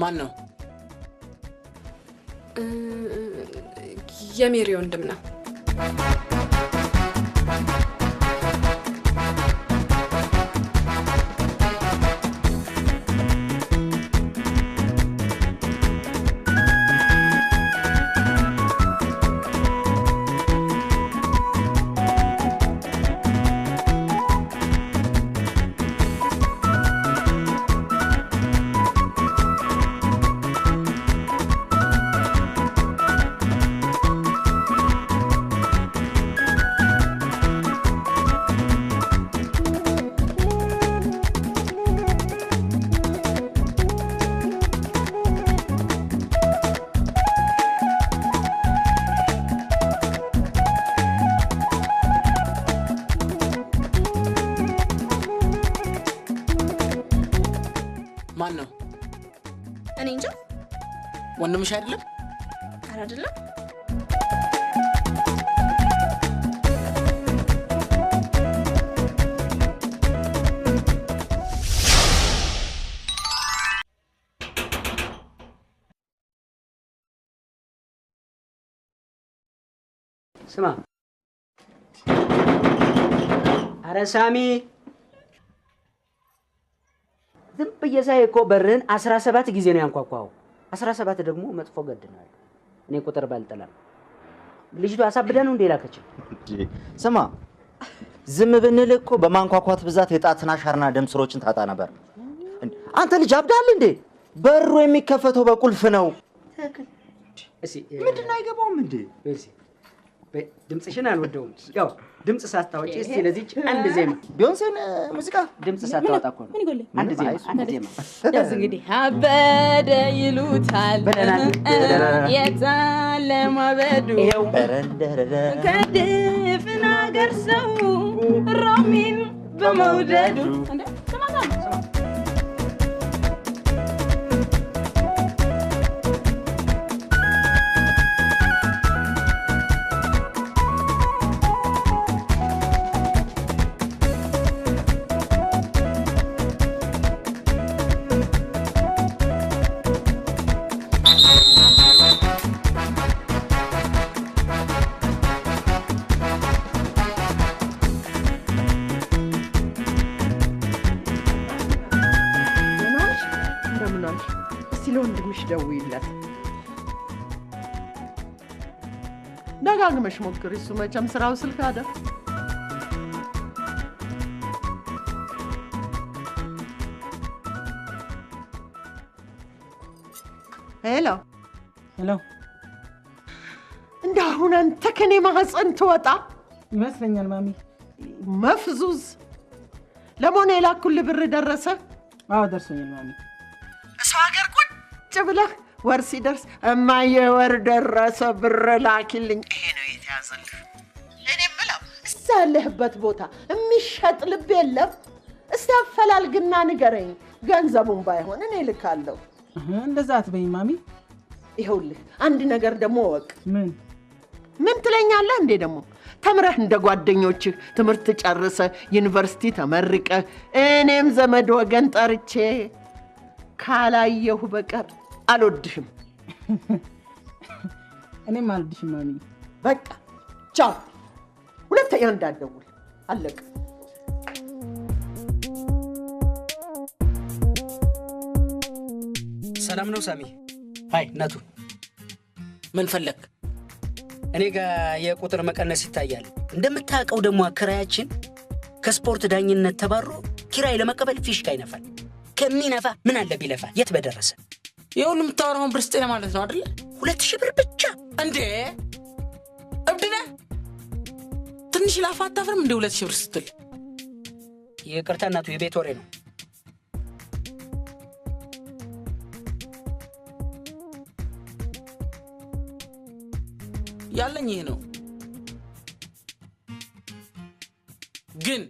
ማን ነው? የሜሪ ወንድም ነው። ማን ነው? እኔ እንጃ። ወንድምሽ አይደለም? ኧረ አይደለም። ስማ አረ ሳሚ ዝም ብዬ ሳይ እኮ በርህን 17 ጊዜ ነው ያንኳኳው። 17 ደግሞ መጥፎ ገድናል። እኔ ቁጥር ባልጠላም ልጅቷ አሳብዳ ነው እንዴ ላከች? ስማ ዝም ብንል እኮ በማንኳኳት ብዛት የጣትና ሻርና ደም ስሮችን ታጣ ነበር። አንተ ልጅ አብዳል እንዴ? በሩ የሚከፈተው በቁልፍ ነው። እሺ ምንድነው አይገባውም እንዴ? እሺ ድምጽሽን አልወደውም። ያው ድምጽ ሳታወጪ እስቲ ለዚህ አንድ ዜማ ቢዮንሴን ሙዚቃ ድምጽ ሳታወጣ እኮ ነው። አንድ ዜማ ያዝ እንግዲህ አበደ ይሉታል የታለ ማበዱ ከድፍን አገር ሰው ሮሚን በመውደዱ ደውይለት ደጋግመሽ ሞክሪ። እሱ መቼም ስራው ስልክ አይደል? ሄሎ ሄሎ። እንዳሁን አንተ ከኔ ማህፀን ትወጣ ይመስለኛል ማሚ። መፍዙዝ ለሞኔ የላኩልህ ብር ደረሰ? አዎ ደርሶኛል ማሚ። እሰው ሀገር ቁጭ ብለህ ወር ሲደርስ እማዬ ወር ደረሰ ብር ላኪልኝ። ይሄ ነው የተያዘልህ። እኔ የምለው እዛ ያለህበት ቦታ የሚሸጥ ልብ የለም? እስቲ አፈላልግና ንገረኝ። ገንዘቡን ባይሆን እኔ ልካለሁ። እንደዛ አትበይኝ ማሚ። ይኸውልህ አንድ ነገር ደግሞ ወቅ። ምን ትለኛለህ እንዴ ደግሞ? ተምረህ እንደ ጓደኞችህ ትምህርት ጨርሰህ ዩኒቨርሲቲ ተመርቀህ እኔም ዘመድ ወገን ጠርቼ ካላየሁ በቀር አልወድሽም። እኔም አልወድሽም ማሚ። በቃ ቻው። ሁለተኛ እንዳትደውል። አለቀ። ሰላም ነው ሳሚ? ሃይ ነቱ። ምን ፈለክ? እኔ ጋር የቁጥር መቀነስ ይታያል። እንደምታውቀው ደግሞ አከራያችን ከስፖርት ዳኝነት ተባሮ ኪራይ ለመቀበል ፊሽካ ይነፋል። ከሚነፋ ምን አለ ቢለፋ የት በደረሰ። የሁሉ የምታወራውን ብር ስጤና ማለት ነው አይደለ? 2000 ብር ብቻ እንዴ? እብድ ነህ? ትንሽ ላፋ አታፍርም እንዴ? 2000 ብር ስትል? ይቅርታ እናቱ፣ የቤት ወሬ ነው። ያለኝ ይሄ ነው። ግን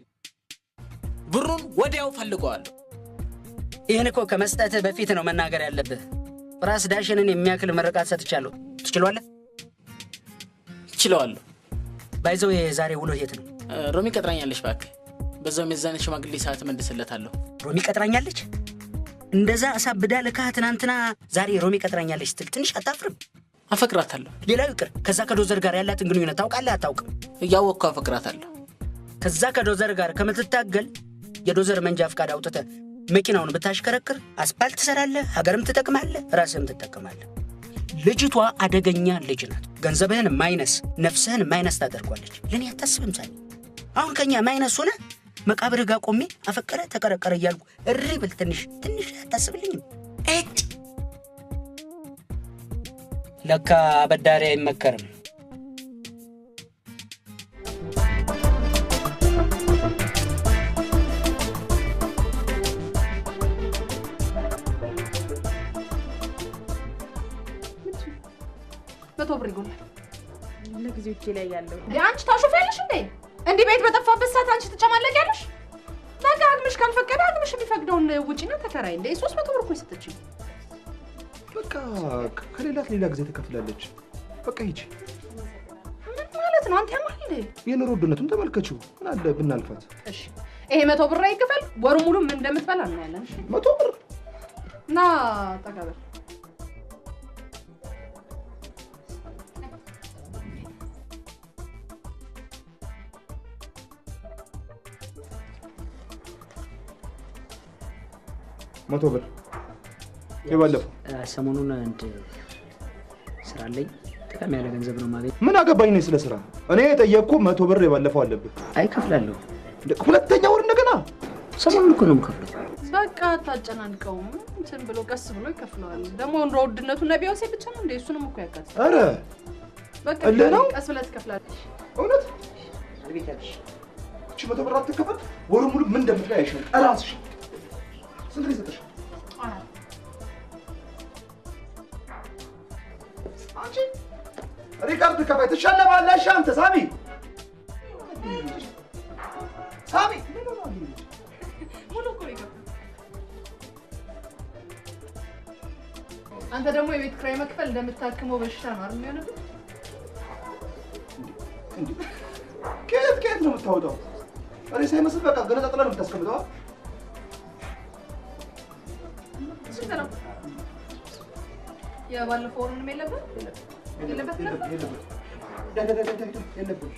ብሩን ወዲያው ፈልገዋለሁ። ይህን እኮ ከመስጠትህ በፊት ነው መናገር ያለብህ። ራስ ዳሽንን የሚያክል መረቃት ሰጥቻለሁ። ትችላለህ? እችላለሁ። ባይዘው የዛሬ ውሎ የት ነው? ሮሚ ቀጥራኛለች። እባክህ በዛው የዛን ሽማግሌ ሰዓት መልስለታለሁ። ሮሚ ቀጥራኛለች? እንደዛ አሳብዳ ለካህ ትናንትና ዛሬ ሮሚ ቀጥራኛለች ስትል ትንሽ አታፍርም? አፈቅራታለሁ። ሌላው ይቅር፣ ከዛ ከዶዘር ጋር ያላትን ግንኙነት ታውቃለህ አታውቅም? እያወቅኩ አፈቅራታለሁ። ከዛ ከዶዘር ጋር ከምትታገል የዶዘር መንጃ ፍቃድ አውጥተህ መኪናውን ብታሽከረክር አስፓልት ትሰራለህ፣ ሀገርም ትጠቅማለህ፣ ራስህም ትጠቅማለህ። ልጅቷ አደገኛ ልጅ ናት። ገንዘብህን ማይነስ ነፍስህን ማይነስ ታደርጓለች። ለኔ አታስብም ሳሚ? አሁን ከኛ ማይነስ ሆነ መቃብርህ ጋር ቆሜ አፈቀረ ተቀረቀረ እያልኩ እሪ ብል ትንሽ አታስብልኝም? እጭ ለካ አበዳሪ አይመከርም። መቶ ብር ይጎላል። ለጊዜው እጄ ላይ ያለው አንቺ ታሾፊያለሽ እንዴ? እንዲህ ቤት በጠፋበት ሰዓት አንቺ ትጨማለቂያለሽ? ነገ አግምሽ ካልፈቀደ አግምሽ የሚፈቅደውን ውጪና ተከራይ እንዴ። 300 ብር እኮ ይሰጥችኝ። በቃ ከሌላት ሌላ ጊዜ ትከፍላለች። በቃ ሂጂ። ምን ማለት ነው? አንተ ያማል እንዴ? የኑሮ ውድነቱን ተመልከችው። ምን አለ ብናልፋት? እሺ ይሄ 100 ብር አይከፈል፣ ወሩ ሙሉ ምን እንደምትበላ እናያለን። እሺ 100 ብር እና ተቀበል። መቶ ብር የባለፈው ሰሞኑን አንድ ስራ አለኝ። ጠቃሚ ያለ ገንዘብ ነው ማለት። ምን አገባኝ ነው ስለ ስራ? እኔ የጠየቅኩ 100 ብር የባለፈው አለብህ። አይከፍላለሁ። ሁለተኛ ወር እንደገና ሰሞኑን እኮ ነው የምከፍለው። በቃ ታጨናንቀውም እንትን ብሎ ቀስ ብሎ ይከፍለዋል። ደግሞ ኑሮ ውድነቱ ነቢያው ሴት ብቻ ነው እንዴ? እሱንም እኮ ያካትታል። አረ በቃ ነው ቀስ ብለህ ትከፍላለህ። እውነት አልቤታለሽ። እቺ 100 ብር አትከፈል። ወሩ ሙሉ ምን እንደምትበይ አይሻልም? እራስሽ ስንት ይሰጥሽ? አንቺ ሪካርድ ከፋይ ትሸለማለሽ። አንተ ሳሚ ሙሉ እኮ ይከፍላል። አንተ ደግሞ የቤት ኪራይ መክፈል እንደምታክመው በሽታ ነው አይደል የሚሆነው? ከየት ነው የምታወጣው? እኔ ሳይመስል በቃ ገነጣጥላ ነው የምታስቀምጠው። የባለፈው ወሩንም የለበት ነበር? የለብሽ።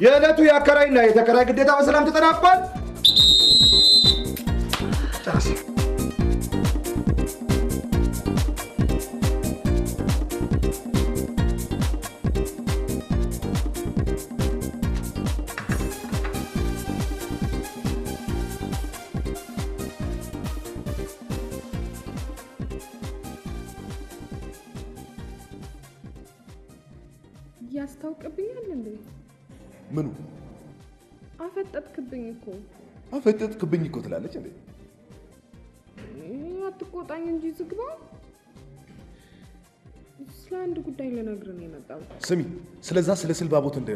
የዕለቱ የአከራይና የተከራይ ግዴታ በሰላም ተጠናቋል። ያስታውቅብኛል እንዴ? ምኑ? አፈጠጥክብኝ እኮ። አፈጠጥክብኝ እኮ ትላለች እንዴ? አትቆጣኝ እንጂ ዝግባ። ስለ አንድ ጉዳይ ልነግርህ ነው የመጣሁት። ስሚ፣ ስለዛ ስለ ስልባቦት እንደ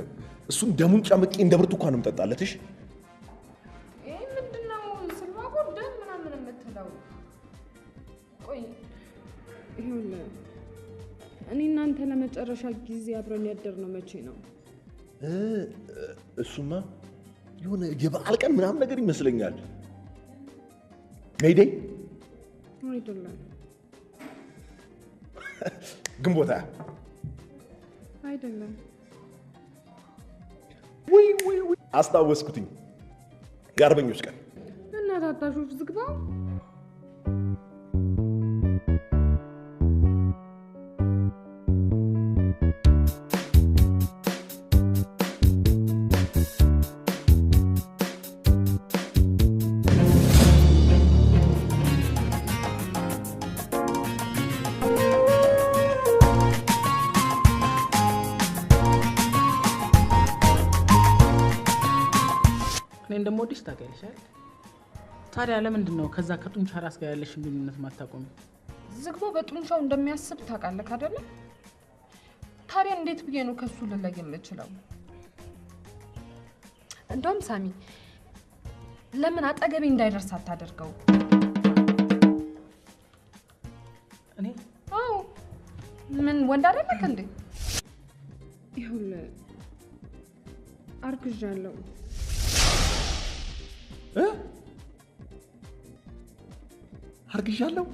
እሱን ደሙን ጨምቄ እንደ ብርቱካን ነው የምጠጣለትሽ። ይሄ ምንድነው? ስልባቦት ደም ምናምን የምትለው? ቆይ ይኸውልህ፣ እኔ እናንተ ለመጨረሻ ጊዜ አብረን ያደርነው መቼ ነው? እሱማ የሆነ የበዓል ቀን ምናምን ነገር ይመስለኛል። ሜይዴይ አይደለም። ግንቦት አይደለም። ውይ አስታወስኩትኝ። የአርበኞች ቀን። እና ታታሾፍ ዝግባ። እኔ እንደምወድሽ ታውቂያለሽ አይደል? ታዲያ ለምንድን ነው ከዛ ከጡንቻ ራስ ጋር ያለሽ ግንኙነት ማታቆሚ? ዝግባ በጡንቻው እንደሚያስብ ታውቃለህ አይደለ? ታዲያ እንዴት ብዬ ነው ከሱ ልለይ የምችለው? እንደውም ሳሚ ለምን አጠገቤ እንዳይደርስ አታደርገው? እኔ አዎ ምን ወንድ አይደለክ እንዴ? ይኸውልህ አርግዣለሁ። አርግዣለሁ?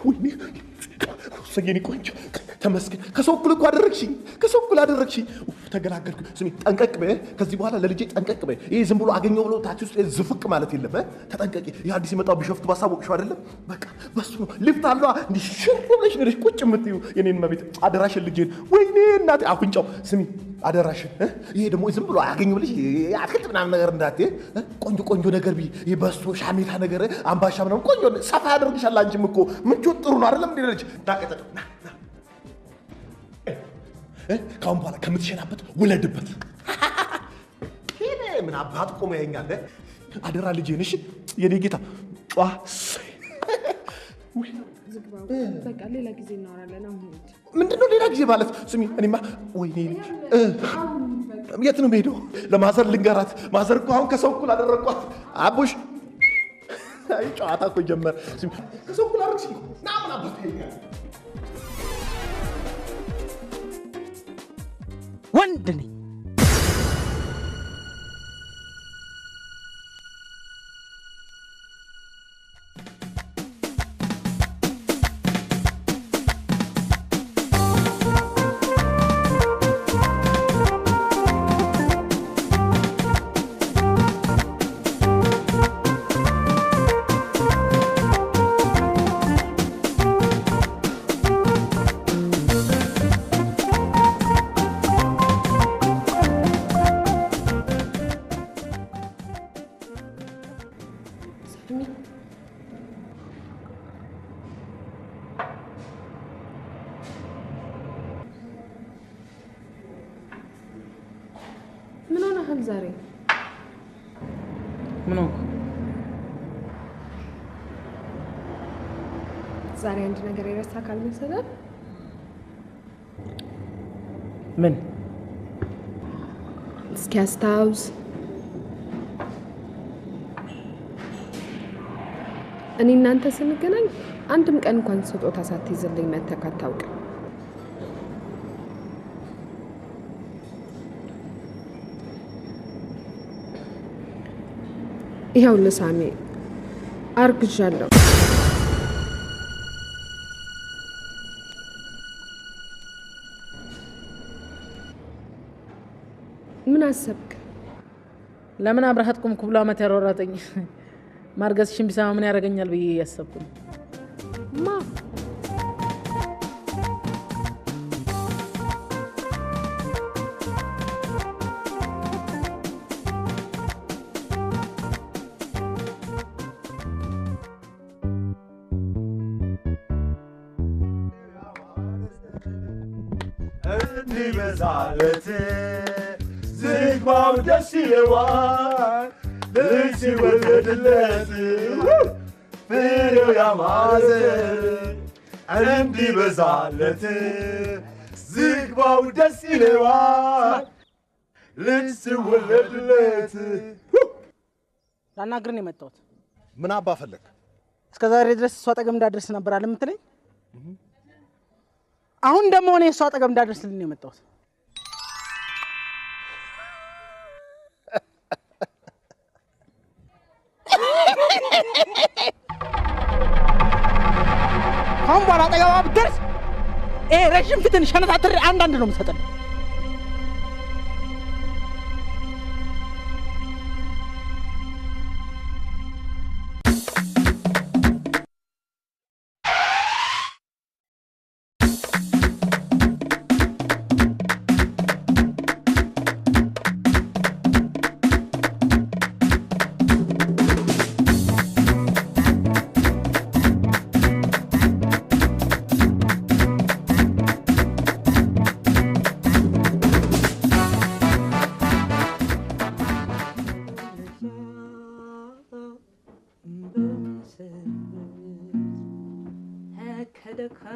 ወይኔ ሰጌኔ ቆንጆ ተመስገን። ከሰው እኩል እኮ አደረግሽኝ፣ ከሰው እኩል አደረግሽኝ። ተገላገልኩ። ስሚ ጠንቀቅ በይ፣ ከዚህ በኋላ ለልጄ ጠንቀቅ በይ። ይሄ ዝም ብሎ አገኘው ብሎ ታች ውስጥ ዝፍቅ ማለት የለም። ተጠንቀቂ። ይሄ አዲስ የመጣው ቢሾፍቱ ባሳወቅሽው አይደለም? በቃ በሱ ነው። ሊፍት አለ እንዲህ ሽር ብለሽ ነሽ ቁጭ የምትይው። የኔን መቤት አደራሽን ልጄን። ወይኔ እናቴ አፍንጫው። ስሚ አደራሽን። ይሄ ደግሞ ዝም ብሎ አገኘው ብለሽ አትክልት ምናምን ነገር እንዳትዪ። ቆንጆ ቆንጆ ነገር ቢ ይሄ በሱ ሻሜታ ነገር አምባሻ ምናምን ቆንጆ ሰፋ ያደርግሻል። አንቺም እኮ ምቾት ጥሩ ነው አይደለም? እንዴ ልጅ ዳቀጠ ና ካሁን በኋላ ከምትሸናበት ውለድበት። ምን አባት ቆመ ያኛል። አደራ ልጄን። እሺ የኔ ጌታ ጧ ዝግባው። በቃ ሌላ ጊዜ እናወራለን። አሁን ምንድነው ሌላ ጊዜ ማለት? ስሚ እኔማ ወይኔ የት ነው የምሄደው? ለማዘር ልንገራት። ማዘር እኮ አሁን ከሰው እኩል አደረግኳት። አቦሽ አይ ጨዋታ እኮ ጀመር። ስሚ ከሰው እኩል አደረግሽኝ። ና ምን አባት ይሄኛል ወንድ ነኝ። ምን ሆነሃል ዛሬ? ምን ሆንኩ? ዛሬ አንድ ነገር የረሳ ካልመሰለህ? ምን? እስኪ አስታውስ። እኔ እናንተ ስንገናኝ አንድም ቀን እንኳን ስጦታ ሳትይዝልኝ መተህ አታውቅም። ይኸውልህ ሳሚ አርግዣለሁ። ምን አሰብክ? ለምን አብረሃት ቆምኩ ብሎ አመት ያሯሯጠኝ ማርገዝሽን ቢሰማ ምን ያደርገኛል ብዬ እያሰብኩ ነው። ማ እንዲበዛለት ዝግባው ደስ ይለዋል ልጅ ሲወለድለት ፍሬው ያማረ እንዲበዛለት ዝግባው ደስ ይለዋል ልጅ ሲወለድለት። ላናግርህ ነው የመጣሁት። ምን አባ ፈለግ? እስከ ዛሬ ድረስ እሷ አጠገብ እንዳደርስ ነበር አለ የምትለኝ። አሁን ደግሞ እኔ እሷ አጠገብ እንዳደርስልኝ ነው የመጣሁት። አሁን በኋላ አጠገቧ ብትደርስ ይሄ ረዥም ፊትን ሸነታትሬ አንዳንድ ነው የምሰጠን።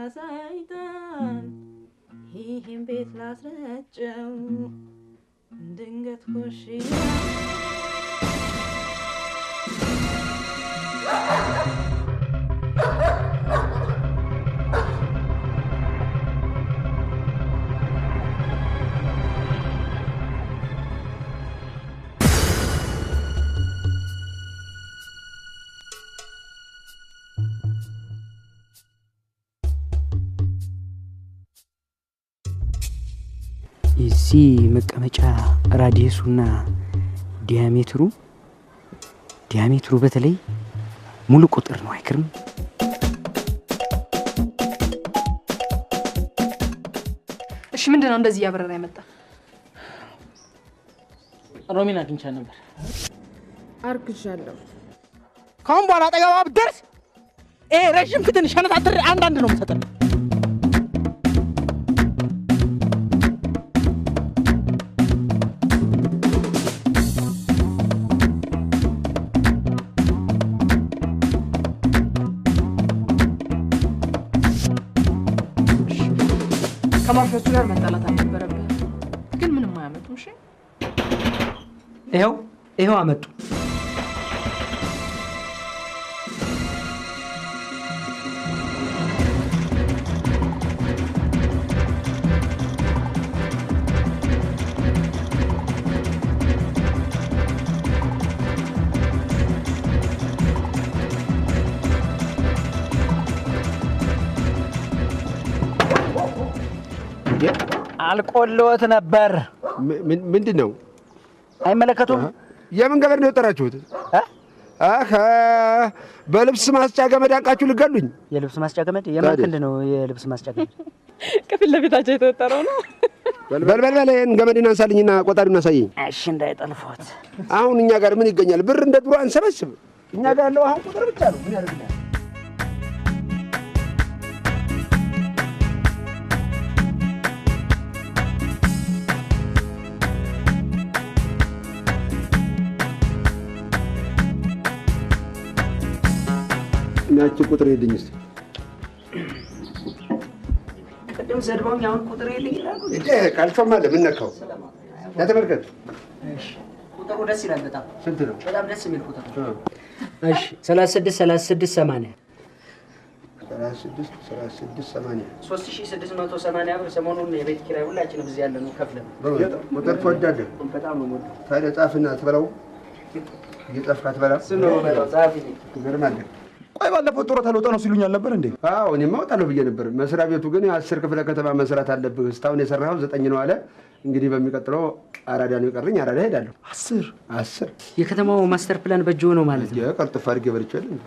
ከደካዛይታን ይህን ቤት ላስረጨው ድንገት ኮሽ እዚህ መቀመጫ ራዲየሱና ዲያሜትሩ በተለይ ሙሉ ቁጥር ነው። አይክርም? እሺ ምንድነው እንደዚህ ያበረራ ያመጣ? ሮሚን አግኝቻ ነበር። አርግዣለሁ። ካሁን በኋላ አጠገቧ ብትደርስ ረዥም ፍትን ሸነታትሬ አንዳንድ ነው የምሰጠን። ከማርሾቹ ጋር መጣላት አልነበረብህ፣ ግን ምንም አያመጡም። እሺ ይኸው አመጡ። አልቆልዎት ነበር። ምንድን ነው? አይመለከቱም? የምን ገበር ነው የወጠራችሁት? በልብስ ማስጫ ገመድ አንቃችሁ ልገሉኝ? የልብስ ማስጫ ገመድ? የማን ክንድ ነው የልብስ ማስጫ ገመድ? ከፊት ለፊታቸው የተወጠረው ነው። በልበልበል ይህን ገመድን አንሳልኝና ቆጣሪውን አሳየኝ። እሺ እንዳይጠልፎት። አሁን እኛ ጋር ምን ይገኛል? ብር እንደ ድሮ አንሰበስብ። እኛ ጋር ያለው አሁን ቁጥር ብቻ ነው። ምን ያደርግልናል? ያቺ ቁጥር የለኝ እስቲ ቅድም ዘድባውኝ አሁን ቁጥር የለኝ ይላሉ። ካልጮማ ምን ነካው? ያተመልከት። እሺ ቁጥሩ ደስ ይላል በጣም። ስንት ነው? በጣም ደስ የሚል ቁጥር ነው። እሺ 36 80 3680 ብር ሰሞኑን የቤት ኪራይ ሁላችንም እዚህ ያለነው ከፍለን ቁጥር ትወዳለህ? በጣም ነው የምወደው። ታዲያ ጻፍና ትበላው። እየጻፍክ አትበላም? ጻፊ ትገርማለህ። ቆይ ባለፈው ጡረታ ልወጣ ነው ሲሉኝ አልነበር እንዴ? አዎ እኔማ እወጣለሁ ብዬ ነበር። መስሪያ ቤቱ ግን 10 ክፍለ ከተማ መስራት አለብህ፣ እስካሁን የሰራኸው 9 ነው አለ። እንግዲህ በሚቀጥለው አራዳ ነው የቀረኝ። አራዳ ሄዳለሁ። 10 የከተማው ማስተር ፕላን በእጅ ነው ማለት ነው። ቀልጥፍ አድርጌ በልቼልህ።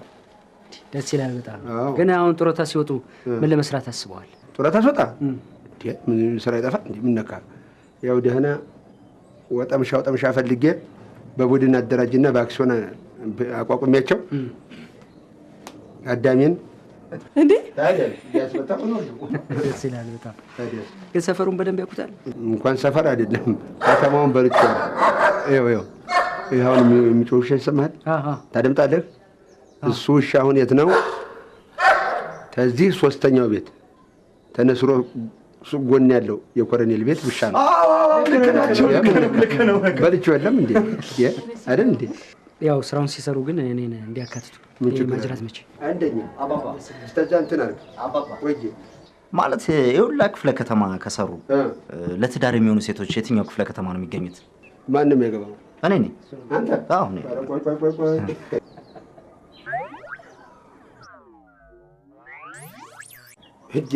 ደስ ይላል በጣም። ግን አሁን ጡረታ ሲወጡ ምን ለመስራት አስበዋል? ጡረታ ሲወጣ ምን ስራ ይጠፋል እንዴ? ምን ነካ? ያው ደህና ወጠምሻ ፈልጌ በቡድን አደራጅና በአክሲዮን አቋቁሚያቸው አዳሜን እንዴ ያስመጣው ነው። ደስ ይላል በጣም። ግን ሰፈሩን በደንብ ያውቁታል? እንኳን ሰፈር አይደለም ከተማውን በልቼ ይኸው አሁን የሚጮህ ውሻ ይሰማሃል? ታደምጣለህ? እሱ ውሻ አሁን የት ነው? ከዚህ 3ኛው ቤት ተነስሮ ጎን ያለው የኮሎኔል ቤት ውሻ ነው። ልክ ነው። በልቼው የለም እንዴ አይደል እንዴ? ያው ስራውን ሲሰሩ ግን እኔን እንዲያካትቱ ማጅራት መቼ አንደኛ አባባ እስከዛ እንትን አለ አባባ ወይ ማለት የሁላ ክፍለ ከተማ ከሰሩ ለትዳር የሚሆኑ ሴቶች የትኛው ክፍለ ከተማ ነው የሚገኙት? ማንም ያገባው? እኔ ነኝ። አንተ? አዎ እኔ። ቆይ ሂጅ።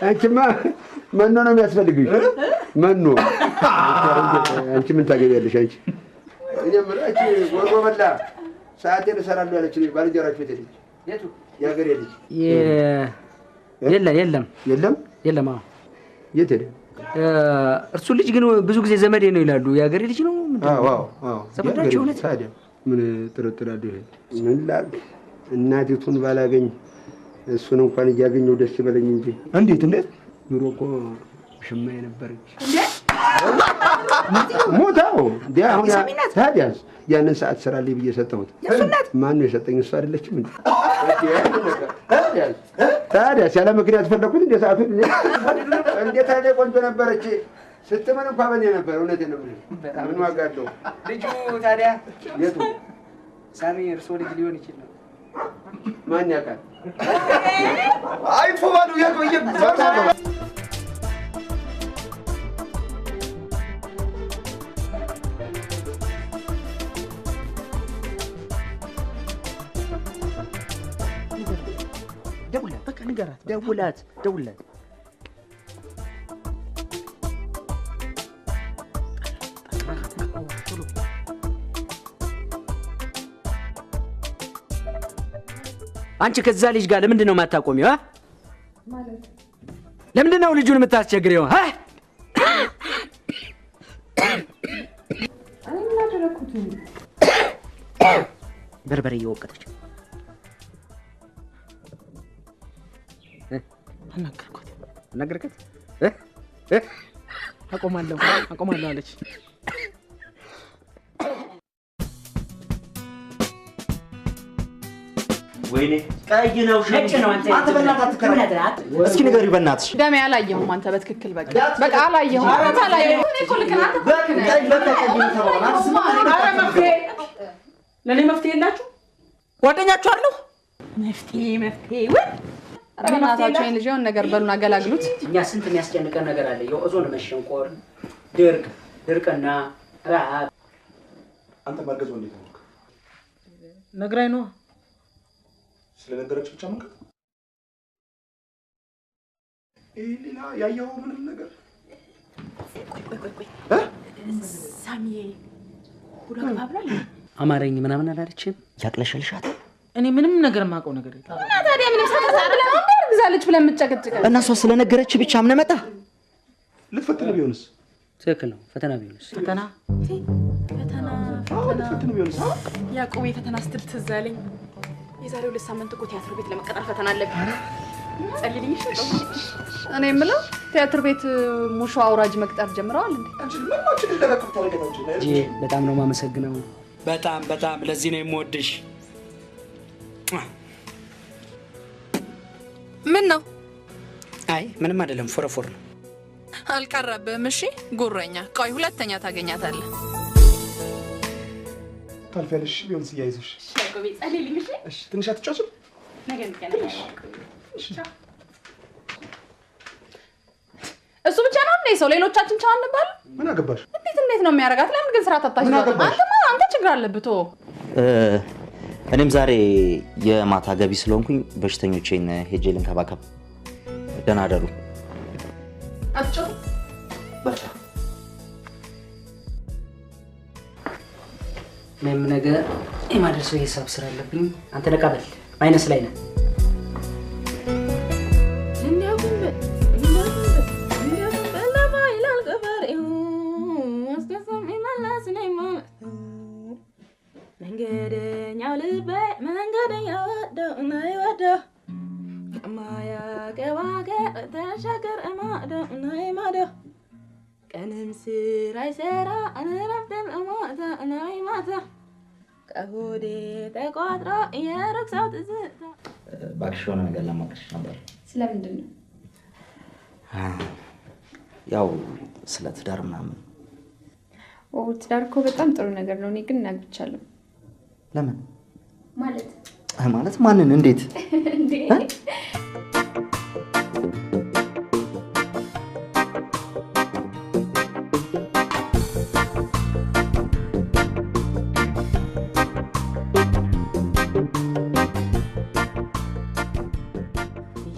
አንቺማ መኖ ነው የሚያስፈልግሽ። መኖ አንቺ ምን ታገቢያለሽ? አንቺ እኔ ምራች ወርቦ በላ ሰዓቴን እሰራለሁ ያለች ባልንጀራችሁ ቤት ልጅ የቱ የሀገሬ ልጅ የለም። አዎ የት ሄደ? እርሱ ልጅ ግን ብዙ ጊዜ ዘመዴ ነው ይላሉ። የሀገሬ ልጅ ነው? አዎ ዘመዳችሁ? እውነት? ታዲያ ምን ጥርጥር አለ? ምን ላድርግ? እናቲቱን ባላገኝ እሱን እንኳን እያገኘው ደስ ይበለኝ እንጂ። እንዴት? ኑሮ እኮ ሽማዬ ነበረች። ሞታው አሁን ታዲያስ ያንን ሰዓት ስራልኝ ብዬ ሰጠሁት። ማን ነው የሰጠኝ? እሱ አይደለችም እንዴ? ታዲያስ ያለ ምክንያት ፈለኩት እንደ ሰዓቱን እንዴት ታዲያ ቆንጆ ነበረች። ስትመን እንኳን በኔ ነበር። እውነቴን ነው የምልህ። ምን ዋጋ አለው ልጁ? ታዲያ የቱ ሳሚ እርሶ ልጅ ሊሆን ይችላል። ማን ያውቃል? አይፎ ባሉ ያቆየ ደውላት፣ በቃ ንገራት። ደውላት። አንቺ ከዛ ልጅ ጋር ለምንድን ነው የማታቆሚው? ማለት ለምንድን ነው ልጁን የምታስቸግሪው? እኔ ምን አደረኩት? በርበሬ እየወቀጠች አናገርኳት። አቆማለሁ አለች። ወይኔ ቀይ ነው ነጭ ነው። አንተ በእናትህ አትከራከር። እስኪ ንገሪው በእናትሽ። ደሜ አላየሁም። አንተ በትክክል በቃ አላየሁም። አንተ አላየሁም። እኔ እኮ ልክ ነህ። አንተ ለእኔ መፍትሄ የላችሁ? ጓደኛችሁ አለሁ። መፍትሄ ወይ በእናታችሁ ይሄን ልጅ የሆነ ነገር በሉን አገላግሉት። እኛ ስንት የሚያስጨንቀን ነገር አለ። የኦዞን መሸንቆር፣ ድርቅና ረሃብ። አንተ ማርገዝ እንዴት ነው? ነግራኝ ነው። ስለነገረች ብቻ መንገድ ሌላ ያየኸው ምንም ነገር ቆይ ሳሚዬ ሁሉ አባብላል አማረኝ ምናምን አላለችም። ያቅለሸልሻት እኔ ምንም ነገር የማውቀው ነገር የለም። እና ታዲያ ምንም ሳታሳብ ለምን አርግዛለች ብለን የምትጨቀጭቀን? እና እሷ ስለነገረች ብቻ አምነህ መጣ? ልትፈትን ቢሆንስ? ትክክል ነው። ፈተና ቢሆንስ? ፈተና ልትፈትን ቢሆንስ? ያዕቆብ የፈተና ስትል ትዝ አለኝ። የዛሬው 2 ሳምንት እኮ ቲያትር ቤት ለመቀጠር ፈተና አለብኝ። ጸልይልኝ ይሽጣው። እኔ የምለው ቲያትር ቤት ሙሾ አውራጅ መቅጠር ጀምረዋል እንዴ? በጣም ነው የማመሰግነው። በጣም ለዚህ ነው የምወድሽ። ምን ነው? አይ ምንም አይደለም፣ ፎረፎር ነው። አልቀረብህም። እሺ ጉረኛ። ቆይ ሁለተኛ ታገኛታለህ። ታልፊያለሽ ቢሆንስ እያይዘሽ። ያዕቆብ ጸልይልኝ እሺ? እሺ ትንሽ አትጫወችም? ነገ እንገናኛለን። እሱ ብቻ ነው እንዴ ሰው? ሌሎቻችን ቻው አንባል? ምን አገባሽ? እንዴት ነው የሚያረጋት? ለምን ግን ስራ ታታሽው? አንተ ችግር አለብህ። እኔም ዛሬ የማታ ገቢ ስለሆንኩኝ በሽተኞቼን ሄጄ ልንከባከብ። ደህና አደሩ። አትጮህ በርታ። እኔም ነገ የማደርሰው የሂሳብ ስራ አለብኝ። አንተ ነቃ በል፣ ማይነስ ላይ ነህ። መንገደኛው ልቤ መንገደኛው ወደው ማያገባ ተሻገር ማዶ ቀንም ስራ ይሰራ እረፍትን ማታ ከሆዴ ተቋጥሮ የረክሰው ትዝታ። እባክሽ የሆነ ነገር ለማወቅሽ ነበር። ስለምንድን ነው? ያው ስለ ትዳር ምናምን። ትዳር እኮ በጣም ጥሩ ነገር ነው። እኔ ግን እናግቻለሁ። ለምን ማለት ማንን? እንዴት?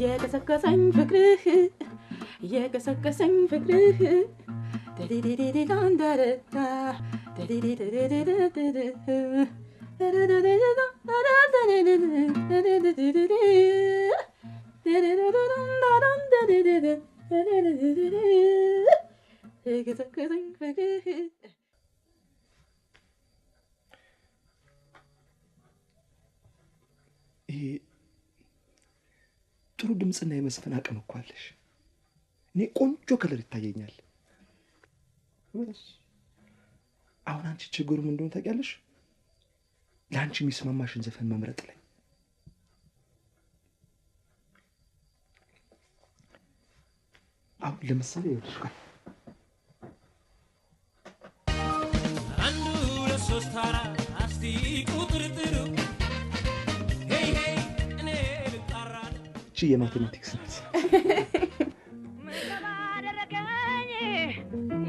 የቀሰቀሰኝ ፍቅርህ የቀሰቀሰኝ ፍቅርህ ጥሩ ድምጽና የመስፈን አቅም እኮ አለሽ። እኔ ቆንጆ ከለር ይታየኛል። አሁን አንቺ ችግሩ ምን እንደሆነ ታውቂያለሽ? ለአንቺ የሚስማማሽን ዘፈን መምረጥ ላይ። አሁን ለምሳሌ ይኸውልሽ አንዱ ለሶስት አራት አስቲ ቁጥር ጥሩ ሄይ ሄይ እኔ ልጣራ እቺ የማቴማቲክስ ናት።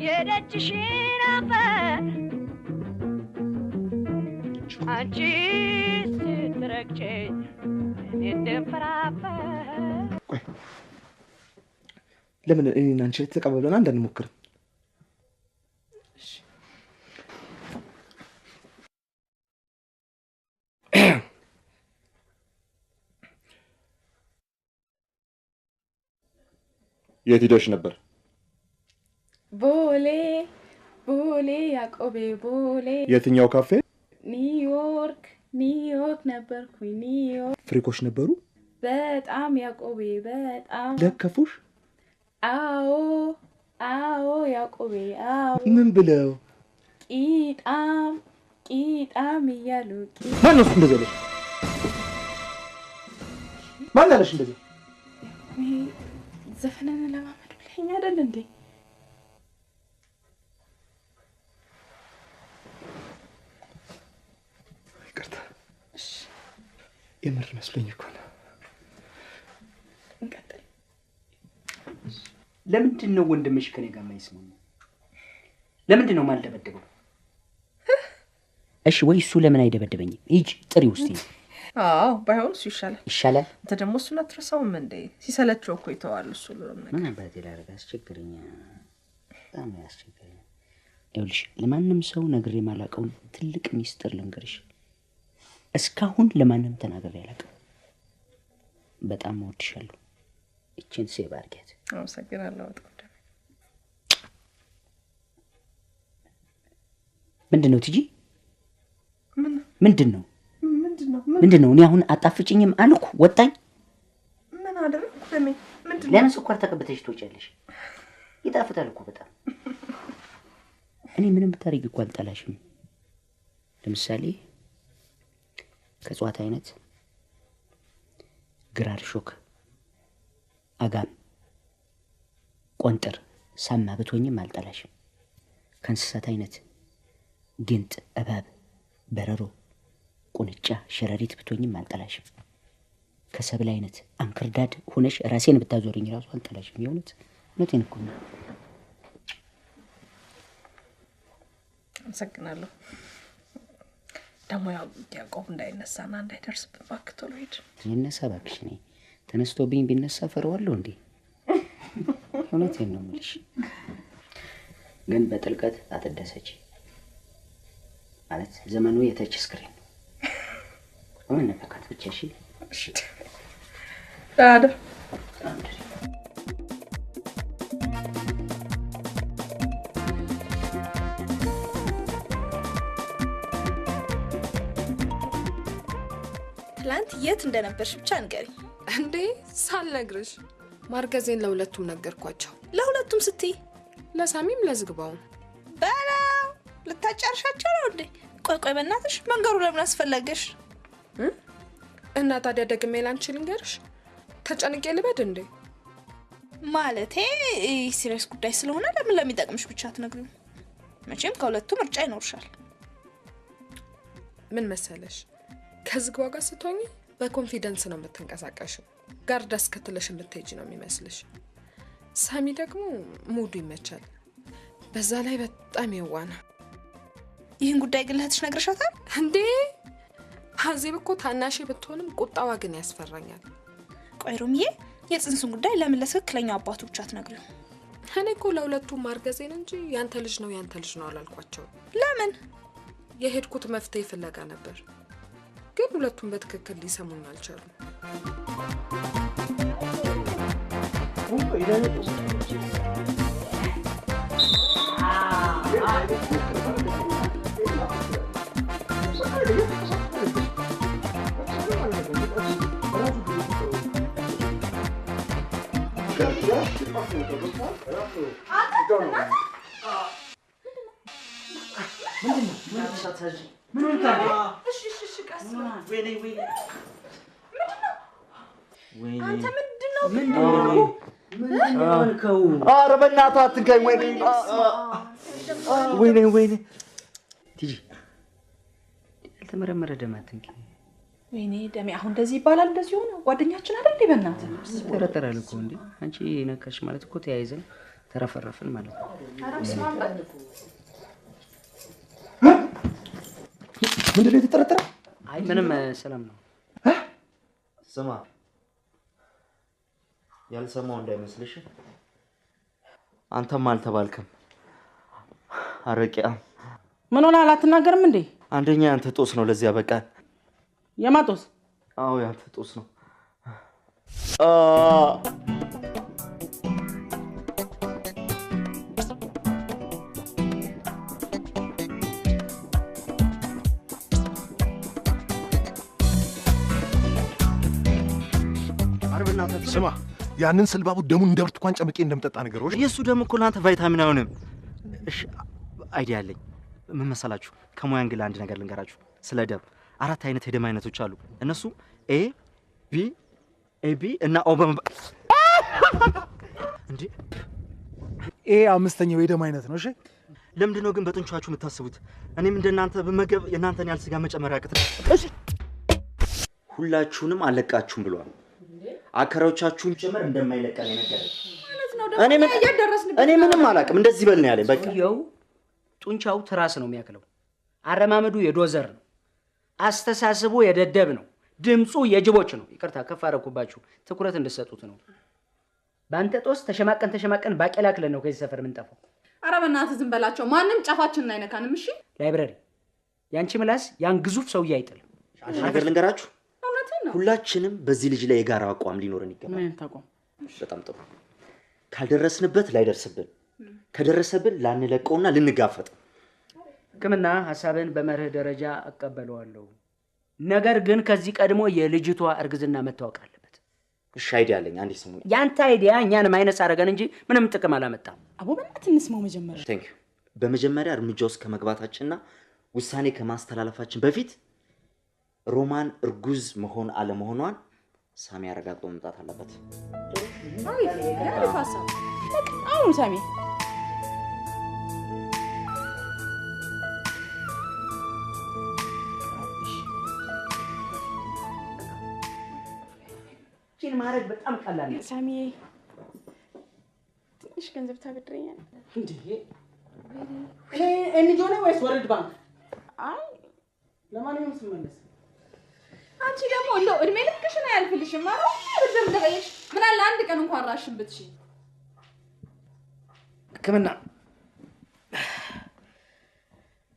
የደጅሽን አፈር አንቺ ስትረግጨኝ እኔ እንደምፈራፈር። ቆይ ለምን እኔና አንቺ ተቀባብለን አንድ አንሞክርም? የት ሄደሽ ነበር? ቦሌ ቦሌ ያዕቆቤ ቦሌ። የትኛው ካፌ? ኒውዮርክ ነበርኩኝ ኒውዮርክ። ፍሪኮች ነበሩ? በጣም ያዕቆቤ በጣም። ለከፉሽ? አዎ ያዕቆቤ አዎ። ምን ብለው? ቂጣም እያሉ። ማን ነው እንደዚህ ያለሽ? ማን ያለሽ እንደዚህ? ዘፈነን ለማመድ ብለኸኝ አይደል እንዴ? ይቅርታ። የምር መስሎኝ እኮ ነው። እንቀጥል። ለምንድን ነው ወንድምሽ ከኔ ጋር የማይስማማው? ለምንድን ነው የማልደበደበው? እሺ ወይ እሱ ለምን አይደበደበኝም? ሂጅ ጥሪው እስቲ። አዎ ባይሆን እሱ ይሻላል። ይሻላል? አንተ ደግሞ እሱን አትረሳውም እንዴ? ሲሰለቸው እኮ ይተዋል እሱ ብሎም ነገር። ምን አባቴ ላደርግ አስቸግረኛ፣ በጣም ያስቸግረኛ። ይኸውልሽ ለማንም ሰው ነግሬ የማላውቀውን ትልቅ ሚስጥር ልንገርሽ። እስካሁን ለማንም ተናግሬ አላውቅም። በጣም እወድሻለሁ። እቺን ሴቭ አድርጊያት። አመሰግናለሁ። ምንድን ነው ትጂ? ምንድን ነው? እኔ አሁን አጣፍጭኝም አልኩ ወጣኝ። ምን አደረኩ? ምንድን ነው? ለምን ስኳር ተቀብተሽ ትወጫለሽ? ይጣፍጣል እኮ በጣም። እኔ ምንም ብታረጊ እኮ አልጠላሽም። ለምሳሌ ከእጽዋት አይነት ግራር ሾክ፣ አጋም፣ ቆንጥር፣ ሳማ ብትሆኝም አልጠላሽም። ከእንስሳት አይነት ጊንጥ፣ እባብ፣ በረሮ፣ ቁንጫ፣ ሸረሪት ብትሆኝም አልጠላሽም። ከሰብል አይነት አንክርዳድ ሆነሽ ራሴን ብታዞርኝ ራሱ አልጠላሽም። እውነቴን እኮ ነው። አመሰግናለሁ። ደግሞ ያዕቆብ እንዳይነሳና እንዳይደርስብን እባክህ ቶሎ ሂድ። ይነሳ እባክሽ። እኔ ተነስቶብኝ ቢነሳ ፈረዋለሁ እንዴ? እውነቴን ነው የምልሽ። ግን በጥልቀት አትደሰች። ማለት ዘመኑ የተች ስክሪን ነው። መነካካት ብቻ። እሺ ታዲያ ትላንት የት እንደነበርሽ ብቻ ንገሪኝ። እንዴ ሳልነግርሽ ማርገዜን ለሁለቱም ነገርኳቸው። ለሁለቱም ስትይ? ለሳሚም ለዝግባውም። በላ ልታጫርሻቸው ነው እንዴ? ቆይ በእናትሽ መንገሩ ለምን አስፈለገሽ? እና ታዲያ ደግሜ ላንቺ ልንገርሽ? ተጨንቄ ልበድ እንዴ? ማለቴ ሲሪየስ ጉዳይ ስለሆነ ለምን ለሚጠቅምሽ ብቻ አትነግሪም? መቼም ከሁለቱ ምርጫ ይኖርሻል። ምን መሰለሽ፣ ከዝግባው ጋር ስትሆኚ በኮንፊደንስ ነው የምትንቀሳቀሽው። ጋርድ አስከትለሽ የምትሄጂ ነው የሚመስልሽ። ሳሚ ደግሞ ሙዱ ይመቻል። በዛ ላይ በጣም የዋና። ይህን ጉዳይ ግን ለእህትሽ ነግረሻታል እንዴ? ሀዚብ እኮ ታናሽ ብትሆንም ቁጣዋ ግን ያስፈራኛል። ቆይ ሮምዬ፣ የጽንሱን ጉዳይ ለምን ለትክክለኛው አባቱ ብቻ አትነግሪው? እኔ እኮ ለሁለቱም ማርገዜን እንጂ ያንተ ልጅ ነው አላልኳቸው። ለምን? የሄድኩት መፍትሄ ፍለጋ ነበር፣ ግን ሁለቱም በትክክል ሊሰሙኝ አልቻሉም። ኧረ በእናትህ አትንካኝ። ወይኔ ቲጂ፣ ያልተመረመረ ደም አትንኪ። ወይኔ ደሜ፣ አሁን እንደዚህ ይባላል? እንደዚህ ሆነ? ጓደኛችን አይደል እንዴ? በእናትህ ተረተራል እኮ እንዴ። አንቺ ነካሽ ማለት እኮ ተያይዘን ተረፈረፍን ማለት ነው። ምንድን ነው የተጠረጠረ? አይ ምንም፣ ሰላም ነው። ስማ፣ ያልሰማው እንዳይመስልሽ። አንተም አልተባልክም። አረቂያ ምን ሆነ? አላትናገርም እንዴ? አንደኛ ያንተ ጦስ ነው ለዚያ በቃ። የማጦስ? አዎ ያንተ ጦስ ነው። ስማ ያንን ስልባቡ ደሙን እንደ ብርቱካን ጨምቄ እንደምጠጣ ነገሮች የሱ ደም እኮ ለአንተ ቫይታሚን አይሆንም። እሺ አይዲያ አለኝ። ምን መሰላችሁ? ከሙያ አንግል አንድ ነገር ልንገራችሁ ስለ ደም። 4 አይነት የደም አይነቶች አሉ። እነሱ ኤ ቢ ኤቢ እና ኦ እንዴ ኤ 5ኛው የደም አይነት ነው። እሺ ለምንድን ነው ግን በጡንቻችሁ የምታስቡት? እኔም እንደናንተ በመገብ የናንተን ያህል ስጋ መጨመር ያቅተኝ። እሺ ሁላችሁንም አለቃችሁም ብሏል። አከራዎቻችሁን ጭምር እንደማይለቀን የነገረኝ እኔ ምንም አላውቅም። እንደዚህ በል ነው ያለኝ። በቃ ይኸው ጡንቻው ትራስ ነው የሚያክለው። አረማመዱ የዶዘር ነው። አስተሳሰቡ የደደብ ነው። ድምፁ የጅቦች ነው። ይቅርታ ከፍ አደረኩባችሁ። ትኩረት እንድትሰጡት ነው። በአንተ ጦስ ተሸማቀን ባቄላ ክለን ነው ከዚህ ሰፈር የምንጠፋው። ኧረ በእናትህ ዝም በላቸው። ማንም ጫፋችንን አይነካንም። እሺ ላይብረሪ ያንቺ ምላስ ያን ግዙፍ ሰውዬ አይጥልም። ነገር ልንገራችሁ፣ ሁላችንም በዚህ ልጅ ላይ የጋራ አቋም ሊኖረን ይገባል። ምን ታቋም? በጣም ጥሩ። ካልደረስንበት ላይደርስብን፣ ከደረሰብን ላንለቀውና ልንጋፈጥ። ሕክምና ሐሳብን በመርህ ደረጃ እቀበለዋለሁ። ነገር ግን ከዚህ ቀድሞ የልጅቷ እርግዝና መታወቅ አለበት። እሺ አይዲያ አለኝ። አንዴ ስሙ። ያንተ አይዲያ እኛን ማይነስ አደረገን እንጂ ምንም ጥቅም አላመጣም። አቦ በእናትህ እንስማው መጀመሪያ። ቴንክ ዩ። በመጀመሪያ እርምጃ ውስጥ ከመግባታችንና ውሳኔ ከማስተላለፋችን በፊት ሮማን እርጉዝ መሆን አለመሆኗን ሳሚ አረጋግጦ መምጣት አለበት። አሁን ሳሚ ቺን ማድረግ በጣም ቀላል ነው። ሳሚ ትንሽ ገንዘብ ታበድረኛለህ እንዴ? ኤንጂኦ ነው ወይስ ወርልድ ባንክ? አይ ለማንኛውም ስመለስ አንቺ ደግሞ እንደው እድሜ ልክሽን አያልፍልሽም ማለት ብድር እንደበየሽ ምን አለ አንድ ቀን እንኳን ራሽን ብትሺ። ሕክምና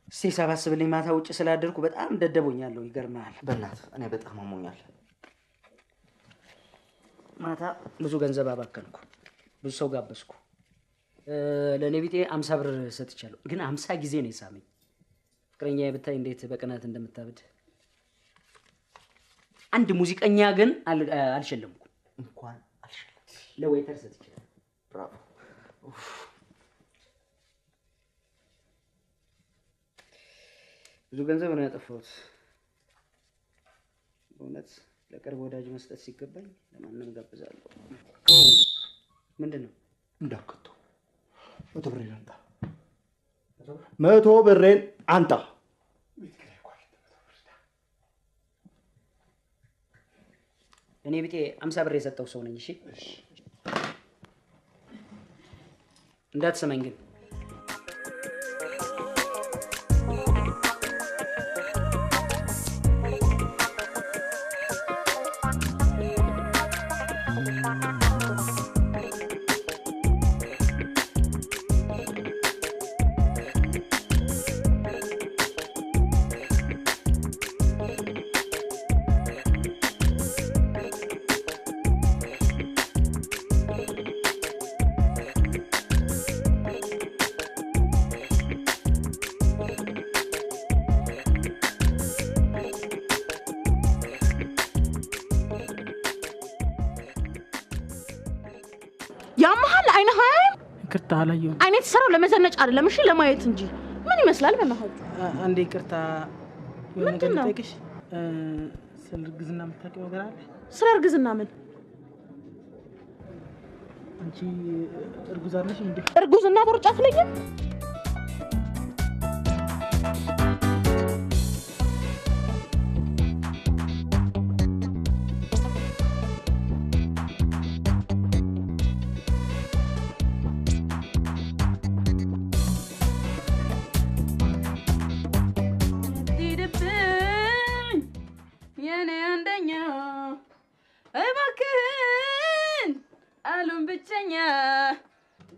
ሲሳባስብልኝ ማታ ውጭ ስላደርኩ በጣም ደደቦኛለሁ። ይገርማል። በእናትህ እኔ በጣም አሞኛል። ማታ ብዙ ገንዘብ አባከንኩ። ብዙ ሰው ጋበዝኩ። ለእኔ ቢጤ 50 ብር ሰጥቻለሁ። ግን 50 ጊዜ ነው የሳመኝ። ፍቅረኛዬ ብታይ እንዴት በቅናት እንደምታብድ። አንድ ሙዚቀኛ ግን አልሸለምኩ። እንኳን አልሸለም። ለዌይተር ሰጥቻለሁ። ብራቮ። ብዙ ገንዘብ ነው ያጠፋሁት። በእውነት ለቅርብ ወዳጅ መስጠት ሲገባኝ ለማንም ጋብዛለሁ። ምንድን ነው? እንዳከቶ 100 ብሬን አንጣ። 100 ብሬን አንጣ። እኔ ቢጤ 50 ብር የሰጠው ሰው ነኝ። እሺ እንዳትሰማኝ ግን ያመሃል አይነ ሀይ ይቅርታ አላየሁም። አይኔ ተሰራው ለመዘነጭ አይደለም እሺ ለማየት እንጂ ምን ይመስላል በእናታችሁ? አንዴ ይቅርታ ምንድን ነው? ጠይቅሽ ስለ እርግዝና የምታውቂው ነገር አለ? ስለ እርግዝና ምን? አንቺ እርጉዝ አይደለሽ እንዴ? እርጉዝና ቦርጫ አትለይም? የኔ አንደኛ እባክህን አሉን ብቸኛ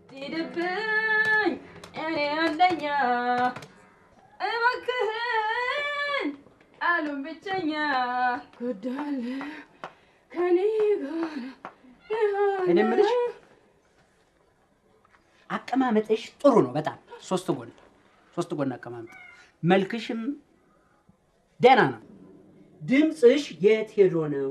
ትሄድብኝ የኔ አንደኛ እባክህን አሉን ብቸኛ ጎዳለ ከኔ ጋር እኔ የምልሽ አቀማመጥሽ ጥሩ ነው በጣም ሶስት ጎን አቀማመጥ። መልክሽም ደህና ነው። ድምፅሽ የት ሄዶ ነው?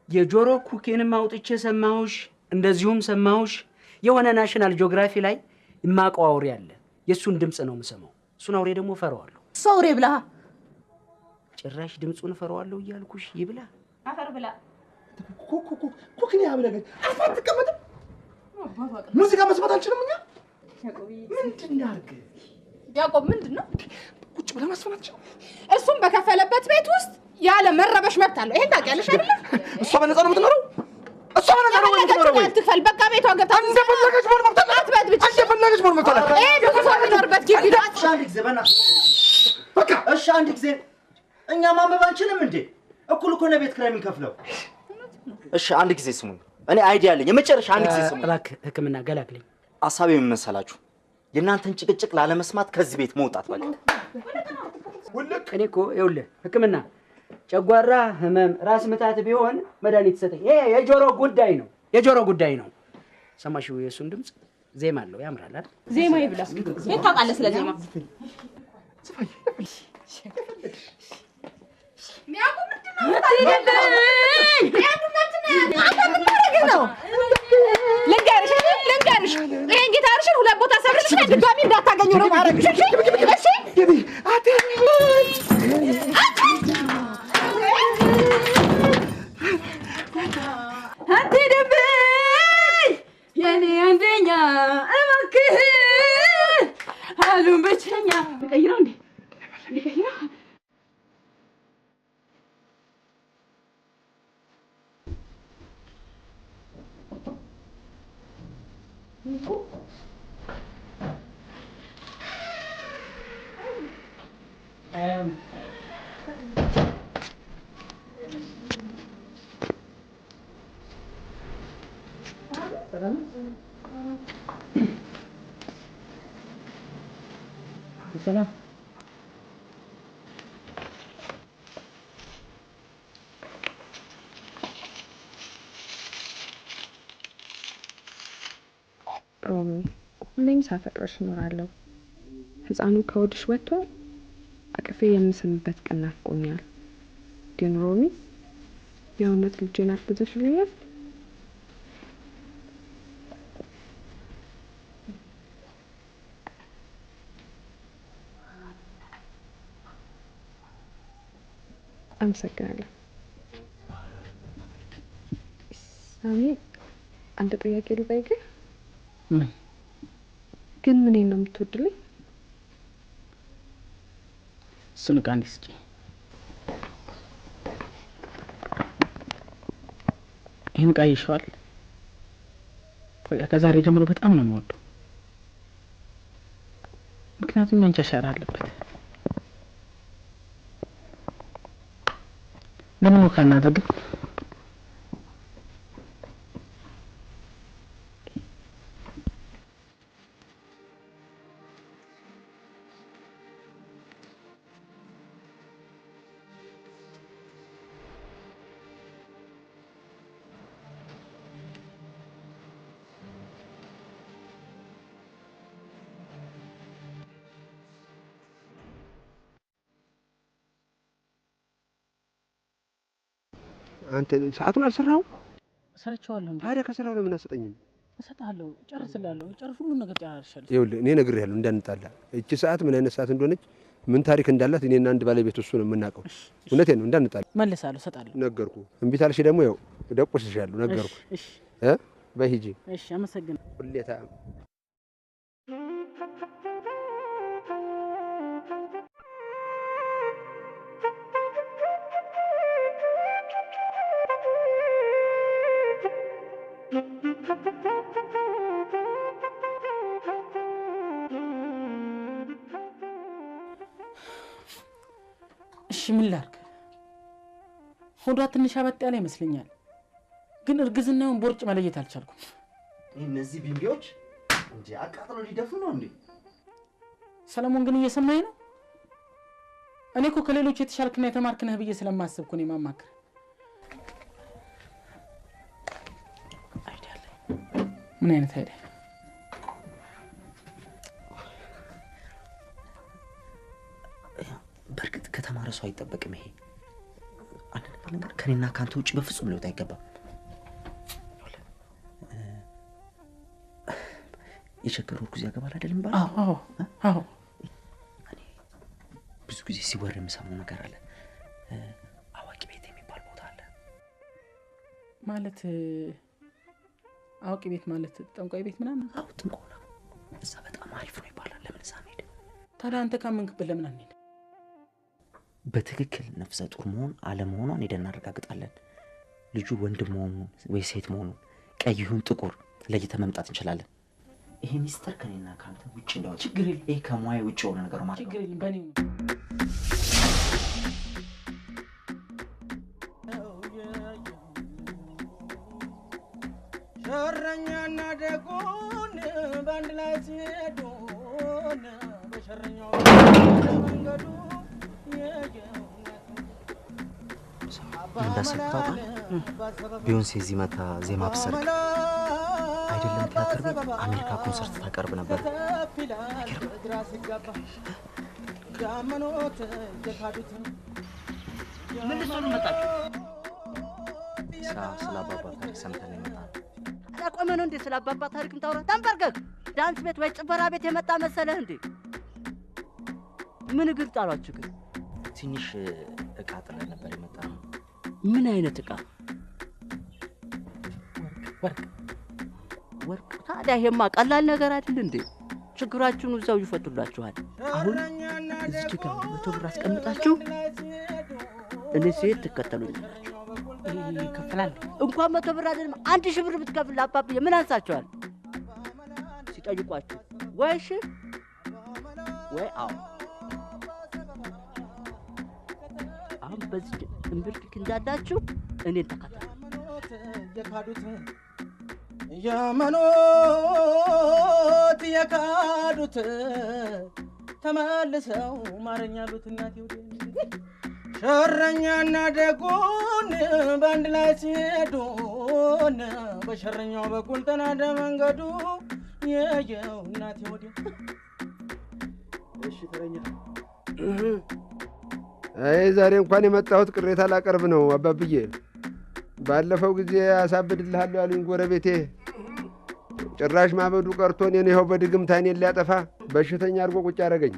የጆሮ ኩኬንም አውጥቼ ሰማሁሽ፣ እንደዚሁም ሰማሁሽ የሆነ ናሽናል ጂኦግራፊ ላይ የማውቀው አውሬ አለ። የእሱን ድምፅ ነው የምሰማው። እሱን አውሬ ደግሞ እፈራዋለሁ። እሱ አውሬ ብላ ጭራሽ ድምፁን እፈራዋለሁ እያልኩሽ ይብላ አፈር ብላ ኩክን ያብለገ አፋ አትቀመጥም። ሙዚቃ መስማት አልችልም። እኛ ምንድን እናድርግ? ያዕቆብ ምንድን ነው? ቁጭ ብለህ መስማት አልችልም። እሱም በከፈለበት ቤት ውስጥ ያለ መረበሽ መብት አለው። ይሄን ታውቂያለሽ አይደል? እሷ በነፃ ነው የምትኖረው። እሷ በነፃ ነው የምትኖረው ወይ? አትክፈል። በቃ ቤቷ ገብታ እንደፈለገች መሆን መብት አላት። አትበጥብጭ። እንደፈለገች መሆን መብት አላት። ይሄ ብዙ ሰው የሚኖርበት ግቢ ነው። አንድ ጊዜ በእናትህ በቃ እሺ፣ አንድ ጊዜ እኛ ማንበብ አንችልም እንዴ? እኩል እኮ ነው ቤት ኪራይ የምንከፍለው። እሺ አንድ ጊዜ ስሙኝ፣ እኔ አይዲያ አለኝ። የመጨረሻ አንድ ጊዜ ስሙኝ እባክህ። ህክምና ገላግለኝ። ሀሳቤ ምን መሰላችሁ? የእናንተን ጭቅጭቅ ላለመስማት ከዚህ ቤት መውጣት በቃ። እኔ እኮ ይኸውልህ ህክምና ጨጓራ ህመም፣ ራስ ምታት ቢሆን መድኃኒት ሰጠኝ። ይሄ የጆሮ ጉዳይ ነው፣ የጆሮ ጉዳይ ነው። ሰማሽው? የእሱን ድምፅ ዜማ አለው፣ ያምራል አይደል? ዜማ ይብላ። የት ታውቃለህ ስለ ዜማ? ልንገርሽ ይሄን ጊታርሽን ሁለት ቦታ ሰብርሽ ድጋሚ እንዳታገኘው ነው ማረግሽ። እሺ አትደብኝ የኔ አንደኛ እባክህ አሉን ብቸኛ ቀይረው እንዴ ቀይረው ሰላም ሮሚ፣ ሁሌም ሳፈቅርሽ እኖራለሁ። ህፃኑ ከወድሽ ወጥቶ አቅፌ የምስምበት ቀን ናፍቆኛል። ግን ሮሚ፣ የእውነት ልጄን አርግዘሽልኛል? አመሰግናለሁ። ሳሚ፣ አንድ ጥያቄ ልጠይቅህ። ምን? ግን ምኔን ነው የምትወድልኝ? እሱን ዕቃ እንዲህ ስጪኝ። ይህን ዕቃ ይሸዋል። በቃ ከዛሬ ጀምሮ በጣም ነው የምወደው። ምክንያቱም ያንቺ አሻራ አለበት። ለምን ወካ እናደርግም? አንተ ሰዓቱን አልሰራኸውም? ሰርቼዋለሁ። ታዲያ ከሰራው ለምን አሰጠኝም? እሰጥሃለሁ፣ ጨርስላለሁ። ጨርስ፣ ሁሉን ነገር ጨራርሻለሁ። ይኸውልህ እኔ ነግሬሃለሁ እንዳንጣላ። እቺ ሰዓት ምን አይነት ሰዓት እንደሆነች ምን ታሪክ እንዳላት እኔና አንድ ባለቤት እሱ ነው የምናውቀው። እውነቴን ነው፣ እንዳንጣላ። መልሳለሁ፣ እሰጥሃለሁ። ነገርኩህ። እምቢ ታልሽ ደግሞ ያው ደቆስሻለሁ። ነገርኩህ። እሺ በይ ሂጂ። እሺ፣ አመሰግናለሁ። ሁሌታ እሺ ምን ላድርግ? ሆዷ ትንሽ አበጥ ያለ ይመስለኛል፣ ግን እርግዝናውን ቦርጭ መለየት አልቻልኩም። እነዚህ ቢምቢዎች እንዴ አቃጥሎ ሊደፉ ነው እንዴ? ሰለሞን ግን እየሰማኝ ነው? እኔ እኮ ከሌሎች የተሻልክና የተማርክ ነህ ብዬ ስለማስብ እኮ ነው የማማክር። ምን አይነት አይዲያ? በእርግጥ ከተማረ ሰው አይጠበቅም ይሄ። አንድ ነገር ሚስጥር ነገር ከኔና ካንተ ውጪ በፍጹም ሊወጣ አይገባም። የቸገረው ጊዜ ያገባል አይደለም ባል? አዎ ብዙ ጊዜ ሲወር የምሰማው ነገር አለ። አዋቂ ቤት የሚባል ቦታ አለ ማለት አዋቂ ቤት ማለት ጠንቋይ ቤት ምናምን? አዎ ጥንቆላ። እዛ በጣም አሪፍ ነው ይባላል። ለምን እዛ እንሄድ? ታዲያ አንተ ካመንክበት ለምን አንሄድ? በትክክል ነፍሰ ጡር መሆን አለመሆኗን ሄደን እናረጋግጣለን። ልጁ ወንድ መሆኑን ወይ ሴት መሆኑን ቀይ ይሁን ጥቁር ለይተን መምጣት እንችላለን። ይሄ ሚስጥር ከኔና ካንተ ውጪ እንዳወጣ ችግር የለም። ይሄ ከሙያ ውጪ የሆነ ነገር ማለት ነው። ችግር የለም በኔ ነው። ሸረኛና ደጉን በአንድ ላይ ሲሄዱን በሸረኛው መንገዱ እንዳሰብኩት ታውቃለህ? ቢዮንሴ እዚህ መታ ዜማ ብትሰርቅ አይደለም ቲያትር ቤት አሜሪካ ኮንሰርት ታቀርብ ነበር። ምን ልትሆኑ መጣችሁ? ስለ አባባ ታሪክ ሰምተን የመጣነው። አላቆመ ነው እንዴ? ስለ አባባ ታሪክ እንታወራ? ተንበርከክ። ዳንስ ቤት ወይ ጭፈራ ቤት የመጣ መሰለህ እንዴ? ምን እግር ጣሏችሁ ግን? ትንሽ እቃ ጥለን ነበር የመጣነው። ምን አይነት እቃ? ወርቅ። ታዲያ ይሄማ ቀላል ነገር አይደል እንዴ? ችግራችሁን እዛው ይፈቱላችኋል። አሁን እዚህ ጋር 100 ብር አስቀምጣችሁ እኔ ሲሄድ ትከተሉኛላችሁ። ይከፈላል። እንኳን 100 ብር አይደለም 1000 ብር ብትከፍል አባብዬ ምን አንሳቸዋል? ሲጠይቋችሁ ወይ እሺ ወይ አዎ። አሁን በዚህ እምብልክ እንዳላችሁ እኔን ተከተሉ። የመኖት የካዱት ተመልሰው ማረኛ ሉት እናቴ ወደ ሸረኛና ደጉን በአንድ ላይ ሲሄዱን በሸረኛው በኩል ተናደ መንገዱ የየው እናቴ ወደ እሺ ተረኛ። አይ ዛሬ እንኳን የመጣሁት ቅሬታ ላቀርብ ነው አባብዬ። ባለፈው ጊዜ አሳብድልሃለሁ ያሉኝ ጎረቤቴ ጭራሽ ማበዱ ቀርቶ እኔን ይኸው በድግምት አይኔን ሊያጠፋ በሽተኛ አድርጎ ቁጭ አደረገኝ።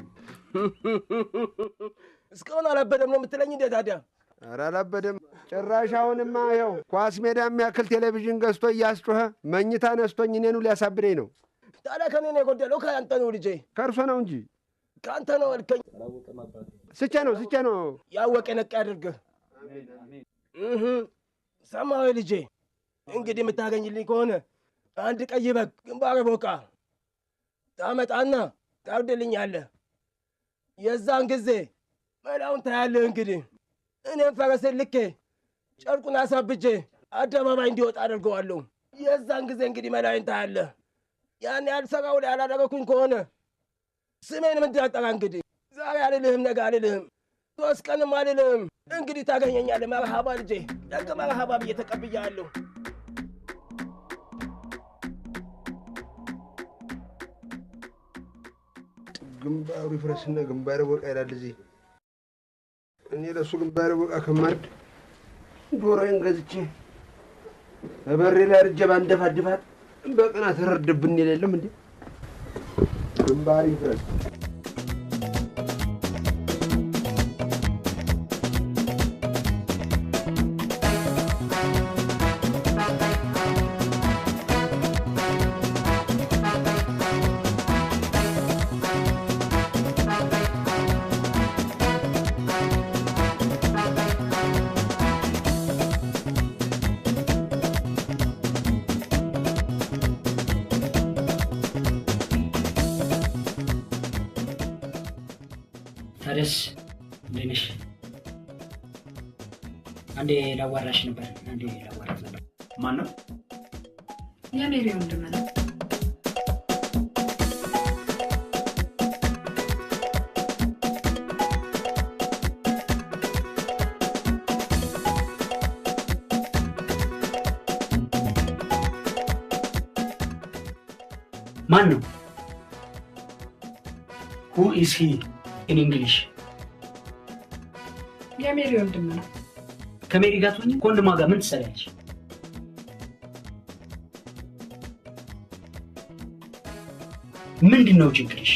እስካሁን አላበደም ነው የምትለኝ እንዴ ታዲያ? ኧረ አላበደም ጭራሽ። አሁንማ ይኸው ኳስ ሜዳ የሚያክል ቴሌቪዥን ገዝቶ እያስጮኸ መኝታ ነስቶኝ እኔኑ ሊያሳብደኝ ነው። ታዲያ ከኔ ነው የጎደለው? ከአንተ ነው ልጄ። ከእርሶ ነው እንጂ። ከአንተ ነው አልከኝ። ስቼ ነው ያወቀ ነቅ ያድርግህ። ሰማዊ ልጄ፣ እንግዲህ የምታገኝልኝ ከሆነ አንድ ቀይ በግ ግንባር ቦቃ ታመጣና ታርድልኛለህ። የዛን ጊዜ መላውን ታያለህ። እንግዲህ እኔም ፈረስን ልኬ ጨርቁን አሳብጄ አደባባይ እንዲወጣ አድርገዋለሁ። የዛን ጊዜ እንግዲህ መላይን ታያለህ። ያን ያልሰራው ላይ ያላደረኩኝ ከሆነ ስሜንም እንዳጠራ እንግዲህ ዛሬ አልልህም፣ ነገ አልልህም፣ 3 ቀንም አልልህም። እንግዲህ ታገኘኛለህ። መርሃባ ልጄ፣ ደግ መርሃባ ብዬ ተቀብያለሁ። ግንባሩ ይፍረስና ግንባር ቦቃ ይላል እዚህ። እኔ ለሱ ግንባር ቦቃ ከማርድ ዶሮዬን ገዝቼ በበሬ ላይ አርጄ ባንደፋድፋት በቅናት ተረድብን የሌለም እንዴ? ግንባር ይፍረስ። ታዲያስ እንዴት ነሽ? አንዴ ላዋራሽ ነበር። ማን ነው? የሜሪ ወንድም ነው። ማን ነው? Who is he in English? የሜሪ ወንድም ነው። ከሜሪ ጋር ትሆኚ ከወንድሟ ጋር ምን ትሰሪያለሽ? ምንድነው ችግርሽ?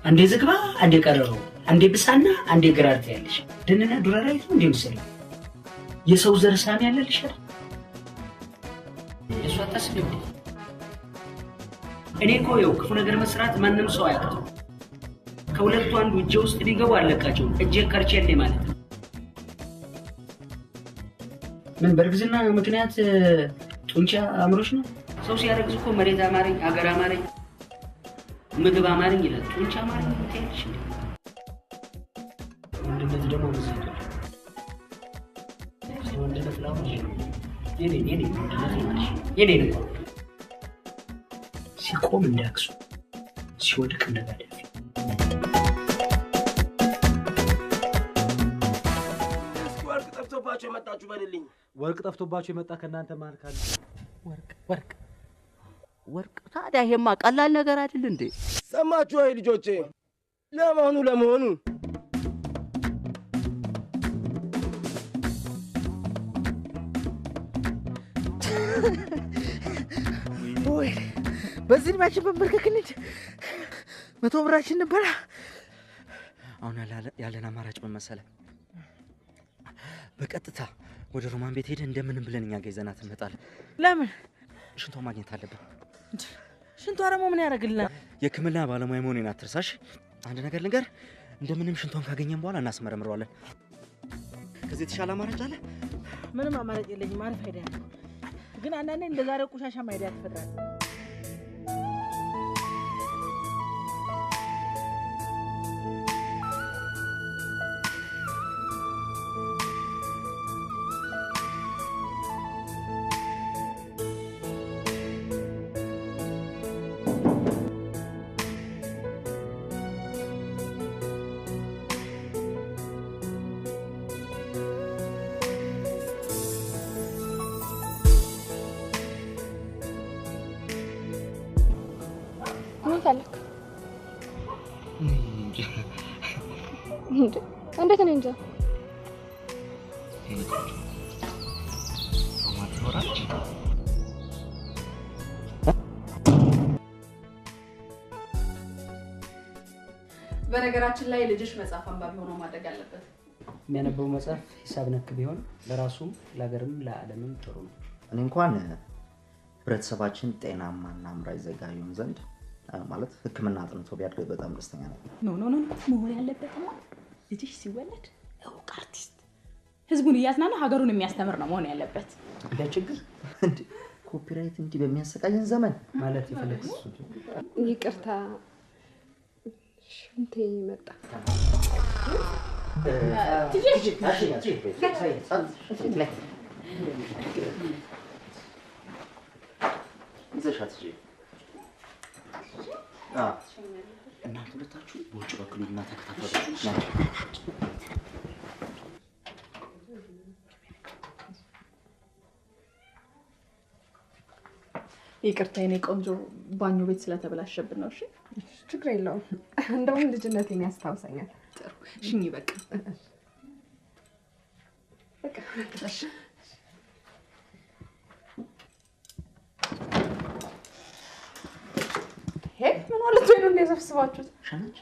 አንዴ ዝግባ፣ አንዴ ቀረሮ፣ አንዴ ብሳና፣ አንዴ ግራርት ያለሽ ደንና ዱራራይት እንዴ ምስል የሰው ዘር ሳሚ ያለልሽ አይደል? እሷ ታስብኝ። እኔ እኮ ይኸው ክፉ ነገር መስራት ማንም ሰው አያውቅም። ከሁለቱ አንዱ እጄ ውስጥ ሊገቡ አለቃቸው። እጄ ከርቼሌ ማለት ነው። ምን በርግዝና ምክንያት ጡንቻ አምሮሽ ነው? ሰው ሲያረግዝ እኮ መሬት አማረኝ፣ ሀገር አማረኝ፣ ምግብ አማረኝ ይላል። ጡንቻ አማረኝ ትያለሽ እንዴ? ወንድነት ደግሞ ብዙ ነው። ወንድነት ላውሽ የኔ ነው። ሲቆም እንዳክሱ ሲወድቅ እንደጋደፊ ወርቅ ጠፍቶባቸው የመጣችሁ በልልኝ። ወርቅ ጠፍቶባቸው የመጣ ከእናንተ መሀል ካለ ወርቅ ታዲያ ይሄማ ቀላል ነገር አይደል እንዴ? ሰማችሁ ወይ ልጆቼ? ለመሆኑ ወይ በዚህ እድሜያችን በመርከክ እንሂድ። 100 ብራችን ነበረ። አሁን ያለን አማራጭ ምን መሰለህ? በቀጥታ ወደ ሮማን ቤት ሄደን እንደምንም ብለን እኛ ገይዘናት እንመጣለን። ለምን? ሽንቷ ማግኘት አለብን። ሽንቷ ደግሞ ምን ያደርግልናል? የሕክምና ባለሙያ መሆኔን አትርሳሽ። አንድ ነገር ልንገር፣ እንደምንም ሽንቷን ካገኘን በኋላ እናስመረምረዋለን። ከዚህ የተሻለ አማራጭ አለ? ምንም አማራጭ የለኝም። አሪፍ አይዲያ ነው፣ ግን አንዳንዴ እንደ ዛሬው ቆሻሻ አይዲያ ትፈጥራለህ። ፈለክ እንዴት ነው እንጃ በነገራችን ላይ ልጅሽ መጽሐፍ አንባቢ ሆኖ ማደግ አለበት። የሚያነበው መጽሐፍ ሂሳብ ነክ ቢሆን ለራሱም ለሀገርም ለዓለምም ጥሩ ነው። እኔ እንኳን ህብረተሰባችን ጤናማና አምራች ዜጋ ይሆን ዘንድ ማለት ሕክምና አጥንቶ ቢያድግ በጣም ደስተኛ ነኝ። ኖ መሆን ያለበትማ ልጅሽ ሲወለድ እውቅ አርቲስት ህዝቡን እያዝናና ሀገሩን የሚያስተምር ነው መሆን ያለበት። ለችግር እንዴ ኮፒራይት እንዲህ በሚያሰቃየን ዘመን ማለት የፈለግሽ ይቅርታ ሽንቴ መጣ። እናንተ ሁለታችሁ በውጭ በኩል እና ተከታተሉ። ይቅርታ የኔ ቆንጆ ባኞ ቤት ስለተበላሸብን ነው። እሺ ችግር የለውም። እንደውም ልጅነቴን ያስታውሰኛል። ጥሩ ሽኝ በቃ እሺ ምን ማለት ነው? እንዴ ዘፍስባችሁት? ሸነች።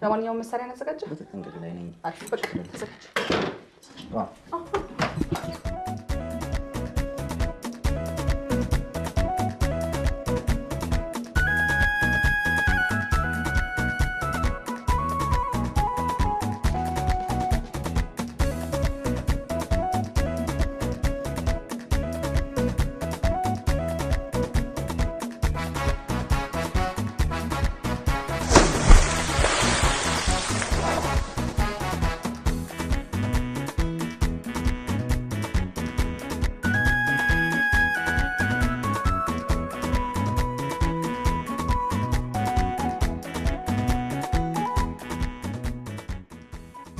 ለማንኛውም መሳሪያ እናዘጋጀ። በተጠንቀቅ ላይ ነኝ። አሽ በቃ ተዘጋጅ።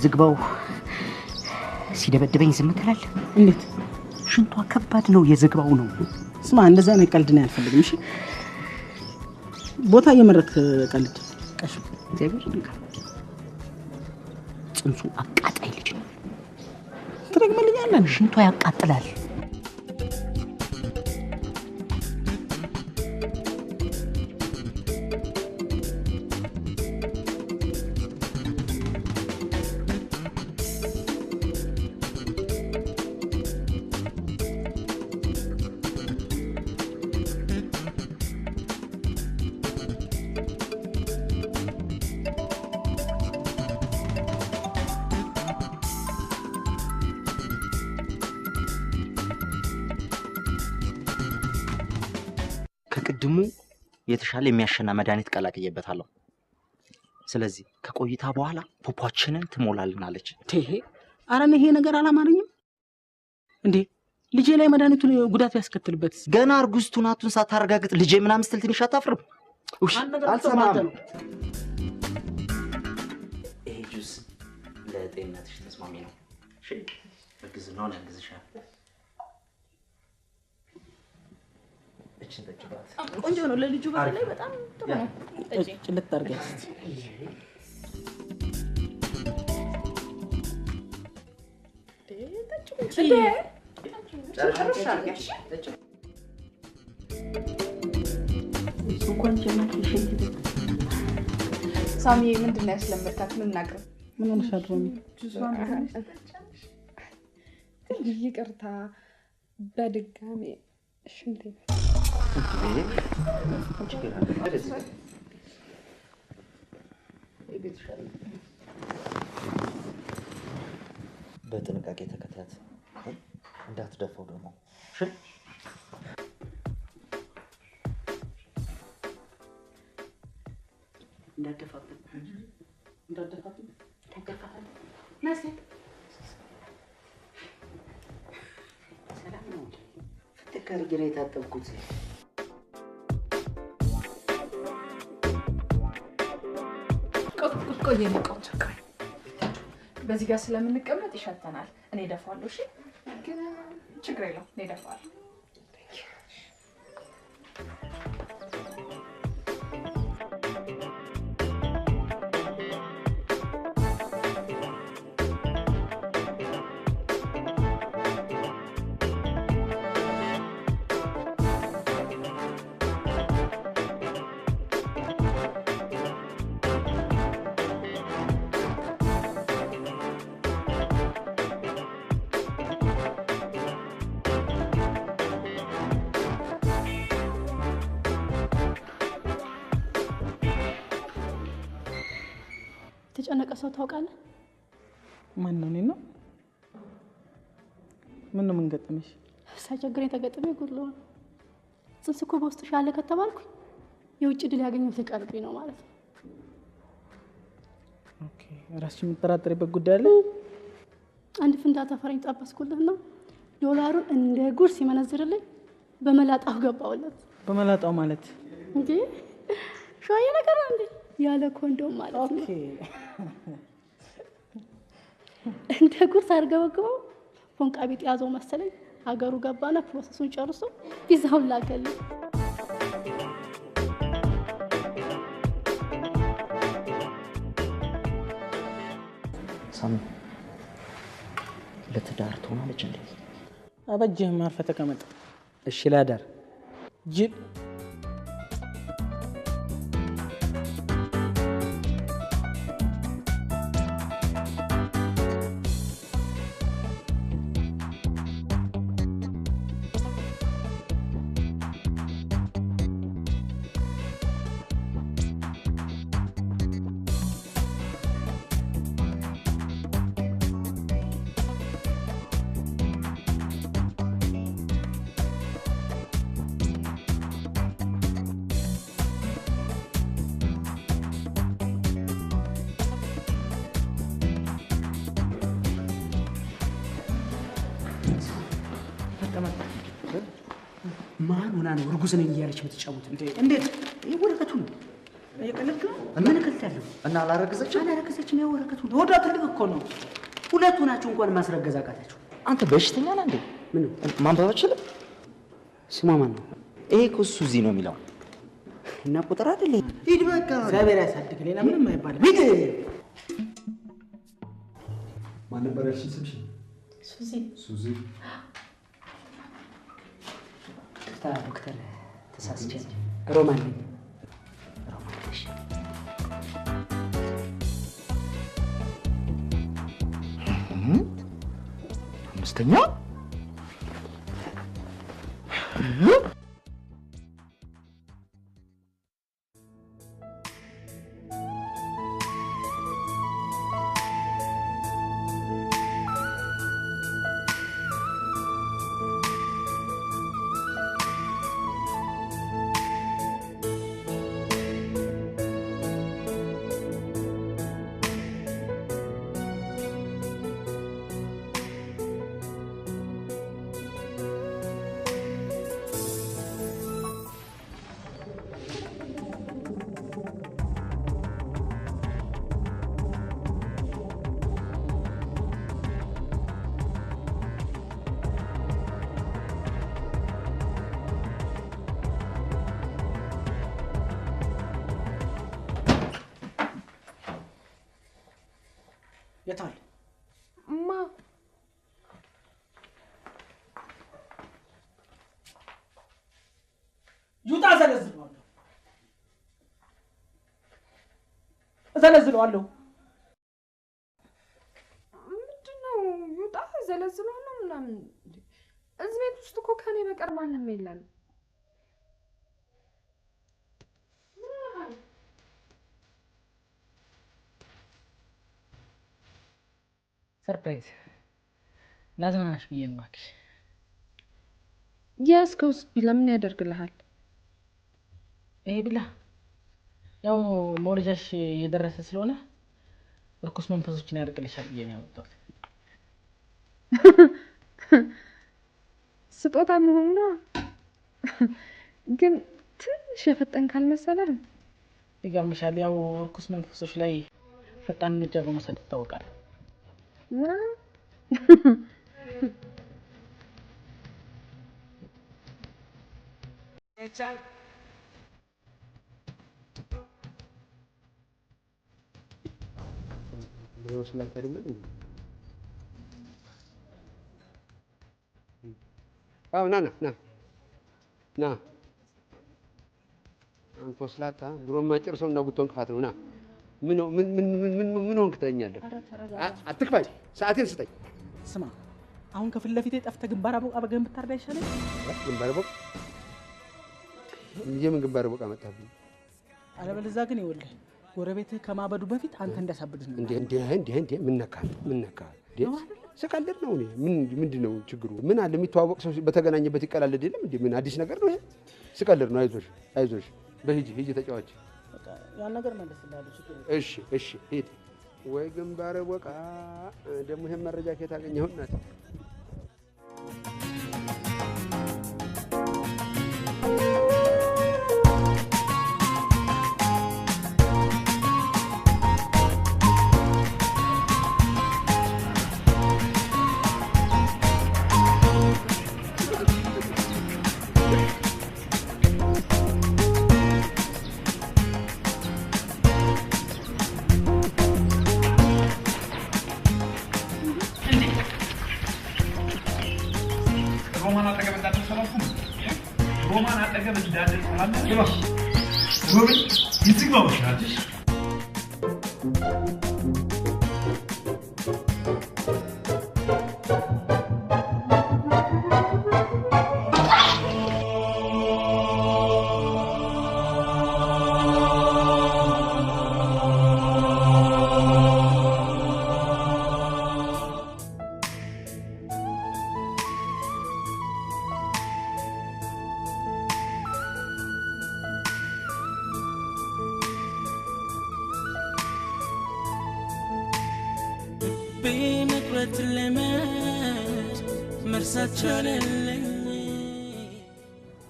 ዝግባው ሲደበድበኝ ዝም ትላለህ? እንዴት? ሽንቷ ከባድ ነው፣ የዝግባው ነው። ስማ እንደዛ አይነት ቀልድ ነው ያልፈልግም። እሺ ቦታ እየመረጥክ ቀልድ። ቀሽ እግዚአብሔር ይንካ። ጽንሱ አቃጣይ ልጅ ነው። ትረግመልኛለህ? ሽንቷ ያቃጥላል። ከቅድሙ የተሻለ የሚያሸና መድኃኒት ቀላቅዬበታለሁ። ስለዚህ ከቆይታ በኋላ ፖፖችንን ትሞላልናለች። ኧረ ይሄ ነገር አላማረኝም እንዴ! ልጄ ላይ መድኃኒቱን ጉዳት ያስከትልበት ገና እርጉዝ ናቱን ሳታረጋግጥ ልጄ ምናምን ስትል ትንሽ አታፍርም? አልሰማም። ይሄ ጁስ ለጤንነትሽ ተስማሚ ነው። እሺ እርግዝናውን ያግዝሻል። ቆንጆ ነው ለልጁ በላይ በጣም ጥሩ ነው። ጭልጥ አድርጊያት። ሳሚ ምንድን ነው ያስለመድካት? ምን እናቅርብ? ምን ሆነሻል ሮሚ? ይቅርታ በድጋሚ ሽንቴ በጥንቃቄ ተከታት፣ እንዳትደፈው ደግሞ። ፍትክ ነው የታጠብኩት። ቆይ የመጣው በዚህ ጋር ስለምንቀመጥ ይሸተናል። እኔ እደፋለሁ። እሺ ግን ችግር የለውም። እኔ እደፋለሁ። የተጨነቀ ሰው ታውቃለህ? ማን ነው? እኔ ነው? ምን ነው ምን ገጠመሽ? ሳይቸግረኝ ተገጠመኝ ጉድሎ ነው። ጽንስ እኮ በውስጥሽ አለ ከተባልኩኝ የውጭ ድል ያገኘሁት ሊቀርብኝ ነው ማለት ነው። ኦኬ፣ ራስሽ የምትጠራጠሪበት ጉዳይ አለ? አንድ ፍንዳታ ፈረኝ ጠበስኩልህና ዶላሩን እንደ ጉድ ሲመነዝርልኝ በመላጣው ገባውለት። በመላጣው ማለት እንዴ? ሾየ ነገር እንዴ? ያለ ኮንዶም ማለት ነው። እንደ ጉድ አድርገው ፎንቃ ቤት ያዘው መሰለኝ። ሀገሩ ገባና ፕሮሰሱን ጨርሶ ቪዛውን ላከልኝ። ሳሚ ለትዳር ትሆናለች እንዴ? አበጀህም፣ አርፈህ ተቀመጥ። እሺ ላዳር ጅብ ማን ሆና ነው እርጉዝ ነኝ እያለች የምትጫወት? እንዴት? ይህ ወረቀቱ ነው። እየቀለድክ ነው? ምን እከልት ያለው እና አላረገዘችም? አላረገዘችም። ያው ወረቀቱ ነው። ሆዷ ትልቅ እኮ ነው። ሁለቱ ናቸው እንኳን ማስረገዝ አቃታቸው። አንተ በሽተኛ ነህ እንዴ? ምን ማንበብ አትችልም? ስሟ ማን ነው? ይሄ እኮ እሱ እዚህ ነው የሚለው እና ቁጥር አይደለ? ሂድ በቃ። እግዚአብሔር ያሳድግ። ሌላ ምንም አይባልም። ሂድ። ማን ነበር ያልሽኝ ስምሽ? ሱዚ ዶክተር ተሳስቼ ሮማን ነኝ። አምስተኛ የታል እማ? ይውጣ። እዘለዝለዋለሁ። ምንድን ነው ይውጣ እዘለዝለዋለሁ ምናምን? እዚህ ቤት ውስጥ እኮ ከኔ በቀር ማንም የለም። ሰርፕራይዝ ላዝናናሽ ብዬ ነው እባክሽ። ያስከውስ ለምን ያደርግልሃል? ይሄ ብላ ያው መውለጃሽ የደረሰ ስለሆነ እርኩስ መንፈሶችን ያርቅልሻል ብዬ ነው ያመጣሁት። ስጦታ መሆኑ ነው። ግን ትንሽ የፈጠንክ አልመሰለህ? ይገርምሻል፣ ያው እርኩስ መንፈሶች ላይ ፈጣን እርምጃ በመውሰድ ይታወቃል። ና አንተ ወስላታ ድሮማ ጭርሰው እና ጉቶን ክፋት ነው። ና ምን ሆንክ ትለኛለህ? አትክፋኝ፣ ሰዓቴን ስጠኝ። ስማ፣ አሁን ከፊት ለፊቴ ጠፍተህ ግንባር አቦቃ በገን ብታርዳ ይሻላል። ግንባር አቦቃ የምን ግንባር አቦቃ መጣብኝ? አለበለዚያ ግን ይኸውልህ ጎረቤትህ ከማበዱ በፊት አንተ እንዳሳብድህ ነው። እንዴ ምን ነካ? ስቀልድ ነው። ምንድን ነው ችግሩ? ምን አለ የሚተዋወቅ ሰው በተገናኘበት ይቀላለድ የለም እንዴ? ምን አዲስ ነገር ነው ይሄ? ስቀልድ ነው። አይዞሽ በሂጂ ተጫዋች። ያን ነገር መልስልሃለሁ። እሺ ሂድ። ወይ ግንባር አቦቃ ደግሞ ይሄን መረጃ ከየት አገኘኸው? እናት ሮማን አጠገብ እንዳለ ሰላም ግባ። ሮማን ይዝግባው ሻትሽ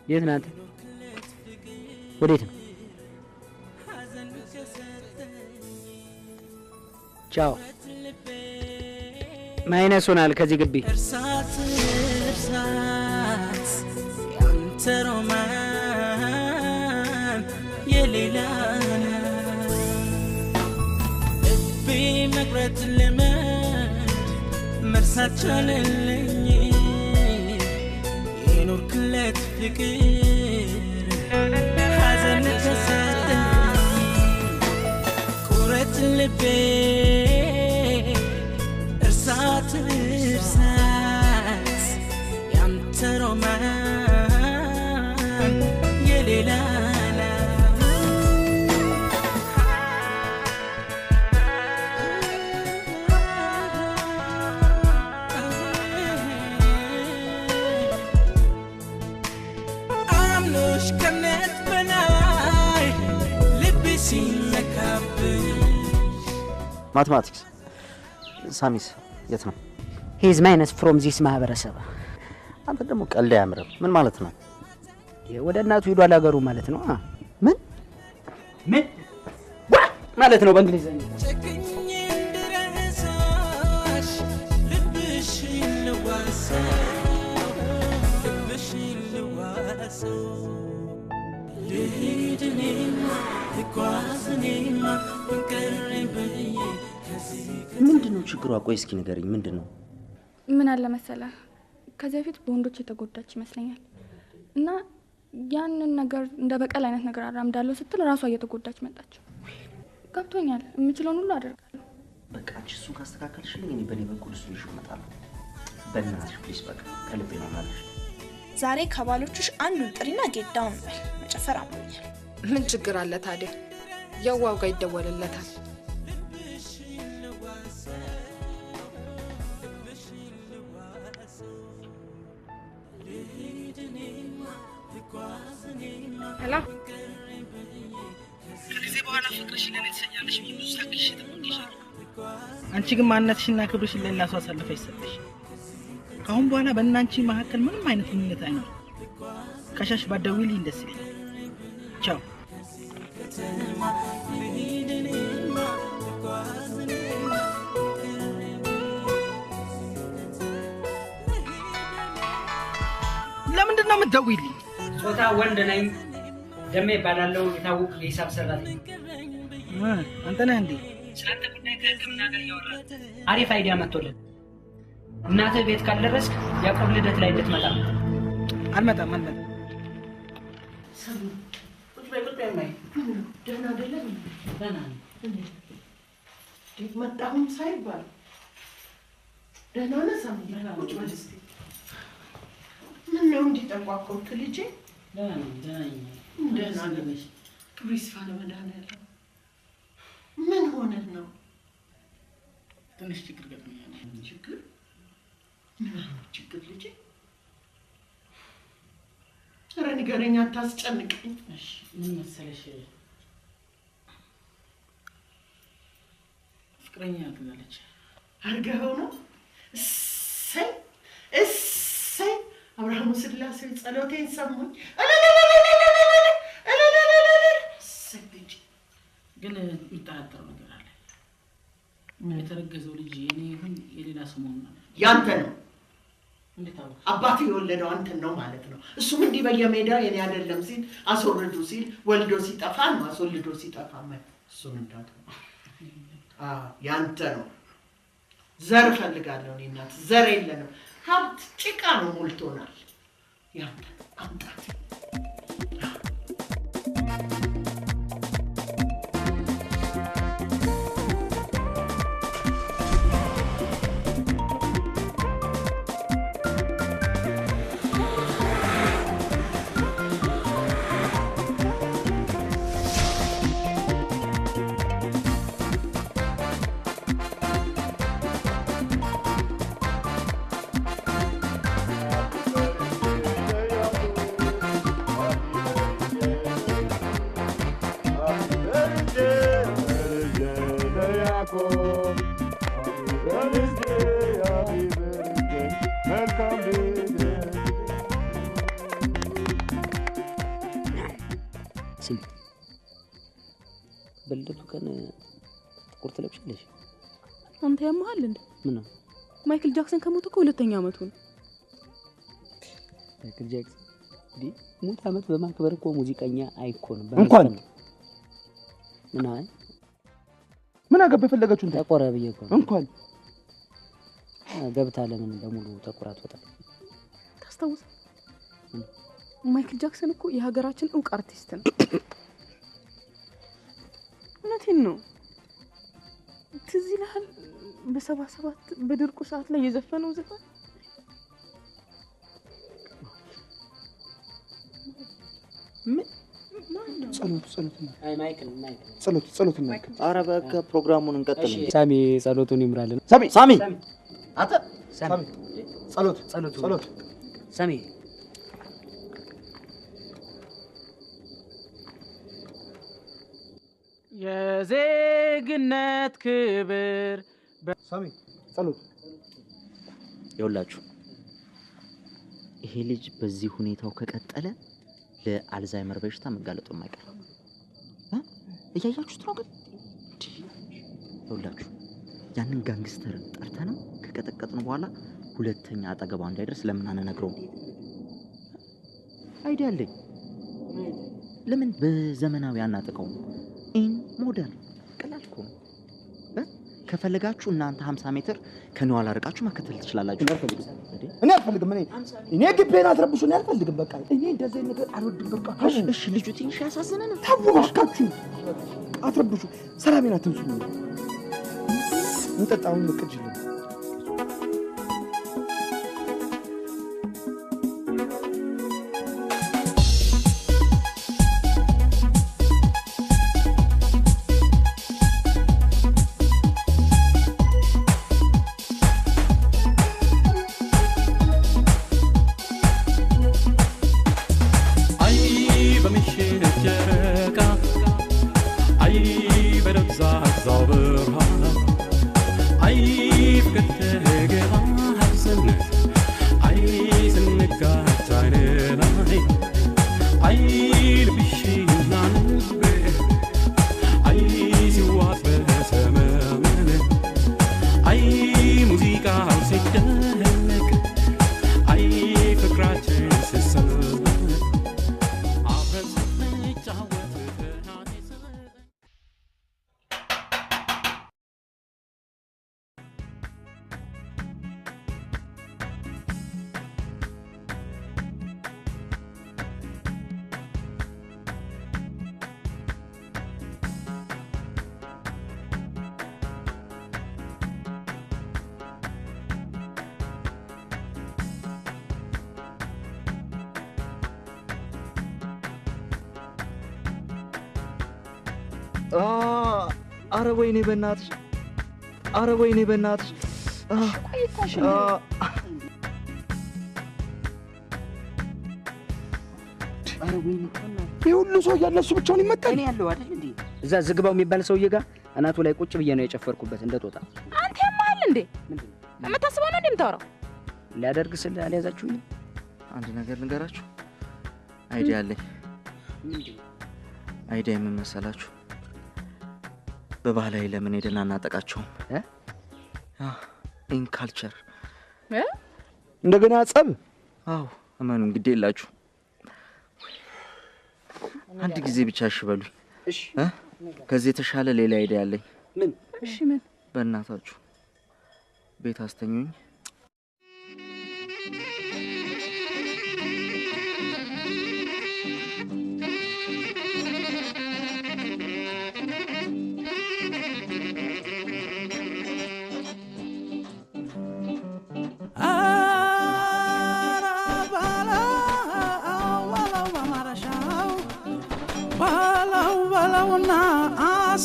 የት ነህ አንተ? ወዴት ነው? ቻው። ማይነስ ሆናል ከዚህ ግቢ። እርሳት ያንተ ሮማን የሌላ ልቤ መቁረጥ ልመድ መርሳት ሳቻለልኝ የኖርክለት ፍቅር ሐዘን ከሰጠኝ ቁረት ልቤ እርሳት እርሳት ያንተ ሮማን የሌላ ማትማቲክስ ሳሚስ የት ነው? ሂዝ ማይነስ ፍሮም ዚስ ማህበረሰብ። አንተ ደግሞ ቀልድ አያምርም። ምን ማለት ነው? ወደ እናቱ ሄዷል አገሩ ማለት ነው። ምን ማለት ነው በእንግሊዘኛ? ምንድነው ችግሯ? ቆይ እስኪ ንገረኝ፣ ምንድነው? ምን አለ መሰለህ ከዚህ በፊት በወንዶች የተጎዳች ይመስለኛል እና ያንን ነገር እንደ በቀል አይነት ነገር አራምዳለሁ ስትል ራሷ እየተጎዳች መጣች። ገብቶኛል። የምችለውን ሁሉ አደርጋለሁ። በቃ አንቺ እሱን ካስተካከልሽልኝ እኔ በእኔ በኩል እሱን ይዤ እመጣለሁ። በእናትሽ ፕሊስ፣ በቃ ከልቤ ነው የማልሽ። ዛሬ ከባሎችሽ አንዱን ጥሪና ጌዳውን በል። መጨፈር አሞኛል። ምን ችግር አለ ታዲያ? የዋው ጋር ይደወልለታል። ሄሎ፣ ከጊዜ በኋላ ፍቅርሽ ለኔ ትሰኛለሽ ብዬ ብዙ ሳቅሽ ተሞንዲሻል። አንቺ ግን ማንነትሽና ክብርሽን ለሌላ ሰው አሳልፈሽ ሰጥሽ። ከአሁን በኋላ በእናንቺ መካከል ምንም አይነት ግንኙነት አይኖርም። ከሻሽ ባትደውይልኝ ደስ ይለኛል። ቻው። ለምንድን ነው የምትደውይልኝ? ጾታ ወንድ ነኝ። ደሜ ባላለው የታወቀ የሂሳብ ሰራተኛ። አንተ ነህ እንዴ? ስላንተ ጉዳይ ከህክምና ጋር እያወራን አሪፍ አይዲያ መጥቶልን እናትህ ቤት ካልደረስክ ያዕቆብ ልደት ላይ እንድትመጣ። አልመጣም። ቁጭ በይ ማይ። ደህና አይደለም? ደህና ነኝ። እንዴት መጣሁም ሳይባል ደህና ነህ ሳሚ? ቁጭ በል እስኪ። ምን ነው እንዲህ ጠቋቆርክ ልጄ? ደህና ነኝ። ክብር ይስፋ ለመድኃኒዓለም። ምን ሆነህ ነው? ትንሽ ችግር ገጥሞኛል። ችግር? ምን አይነት ችግር ልጄ? ኧረ ንገረኝ፣ አታስጨንቀኝ። እሺ ምን መሰለሽ፣ ፍቅረኛ አግኝታለች። አድርገኸው ነው? እሰይ እሰይ! አብርሃሙ ስላሴ ጸሎቴን ሰሙኝ። ግን የሚጠራጠረው ነገር አለ። የተረገዘው ልጅ የኔ ይሁን የሌላ ሰው መሆኑን ነው። ያንተ ነው። እንዴት አወቅሽ? አባቱ የወለደው አንተን ነው ማለት ነው። እሱም እንዲህ በየሜዳው የኔ አይደለም ሲል አስወርዱ ሲል ወልዶ ሲጠፋ ነው አስወልዶ ሲጠፋ ማለት እሱን እንዳት ያንተ ነው። ዘር ፈልጋለሁ እኔ እናት፣ ዘር የለንም። ሀብት ጭቃ ነው ሞልቶናል። ያንተ አምጣት። በልደቱ ቀን ጥቁር ትለብሻለሽ? አንተ ያመሃል እንዴ? ምን ነው? ማይክል ጃክሰን ከሞተ እኮ 2ኛ ዓመቱ ነው። ማይክል ጃክሰን እንዴ ሞት ዓመት በማክበር እኮ ሙዚቀኛ አይኮንም። እንኳን ምን አገባ የፈለጋችሁን ተቆረ ብዬ እኮ እንኳን ገብታ ለምን በሙሉ ተቆራጥ ወጣ? ታስታውስ? ማይክል ጃክሰን እኮ የሀገራችን ዕውቅ አርቲስት ነው። እውነቴን ነው። ትዝ ይልሃል በ77 በድርቁ ሰዓት ላይ የዘፈነው ዘፈን? ጸሎት ኧረ በቃ ፕሮግራሙን እንቀጥል። ሳሚ ጸሎቱን ይምራልን። ሳሚ አተ ሳሚ ጸሎት ሳሚ የዜግነት ክብር ሳሚ ጸሎት። ይኸውላችሁ ይሄ ልጅ በዚህ ሁኔታው ከቀጠለ ለአልዛይመር በሽታ መጋለጡ የማይቀር እያያችሁት ነው። ግን ይኸውላችሁ ያንን ጋንግስተር ጠርተነው ከቀጠቀጥን በኋላ ሁለተኛ አጠገቧ እንዳይደርስ ለምን አንነግረውም? አይዲያ አለኝ። ለምን በዘመናዊ አናጥቀውም? ኢን ሞደርን ቀላል እኮ ነው። ከፈለጋችሁ እናንተ 50 ሜትር ከነው አላርቃችሁ መከተል ትችላላችሁ። እኔ አልፈልግም። እኔ ግቤን አትረብሹ። እኔ አልፈልግም። በቃ እኔ እንደዚህ ነገር አልወድም። በቃ እሺ ልጁ ትንሽ ያሳዝነን። ታው ባካችሁ አትረብሹ። ሰላሜን አትንሱ። እንጠጣውን ልቅጅልን። አረ ወይኔ በእናትሽ! አረ ወይኔ በእናትሽ! አረ ወይኔ የሁሉ ሰው ያለ እሱ ብቻውን ይመጣል። እኔ ያለው አይደል እንዴ? እዛ ዝግባው የሚባል ሰውዬ ጋር አናቱ ላይ ቁጭ ብዬ ነው የጨፈርኩበት እንደ ጦጣ። አንተ ያማል እንዴ? የምታስበው ነው እንዴ የምታወራው? ሊያደርግ ስለ አልያዛችሁኝ። አንድ ነገር ልንገራችሁ፣ አይዲያ አለኝ። አይዲያ ምን መሰላችሁ? በባህላዊ ለምን ሄደን አናጠቃቸውም? ኢን ካልቸር እንደገና ጸብ? አዎ እመኑ፣ እንግዲህ የላችሁ። አንድ ጊዜ ብቻ እሺ በሉኝ። እሺ ከዚህ የተሻለ ሌላ አይዲያ አለኝ። ምን? እሺ ምን? በእናታችሁ ቤት አስተኙኝ።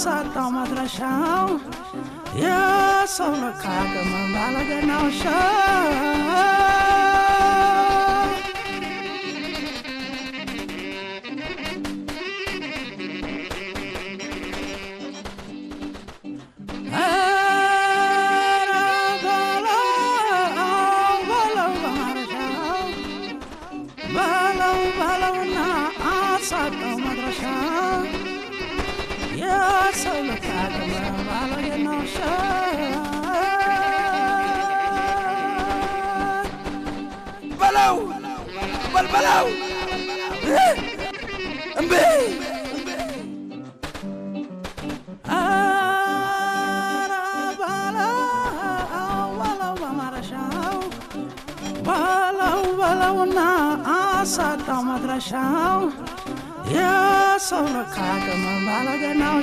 ሳጣው መድረሻው የሰው ለካገመ ባለገናው ባለውና አሳጣው መድረሻው የሰው ለካገመ ባለገናው በለው በልበለው እምቢ ኧረ በለው በማረሻ በለው በለውና አሳጣው መድረሻው የሰው ለካ አቅም ባለገናው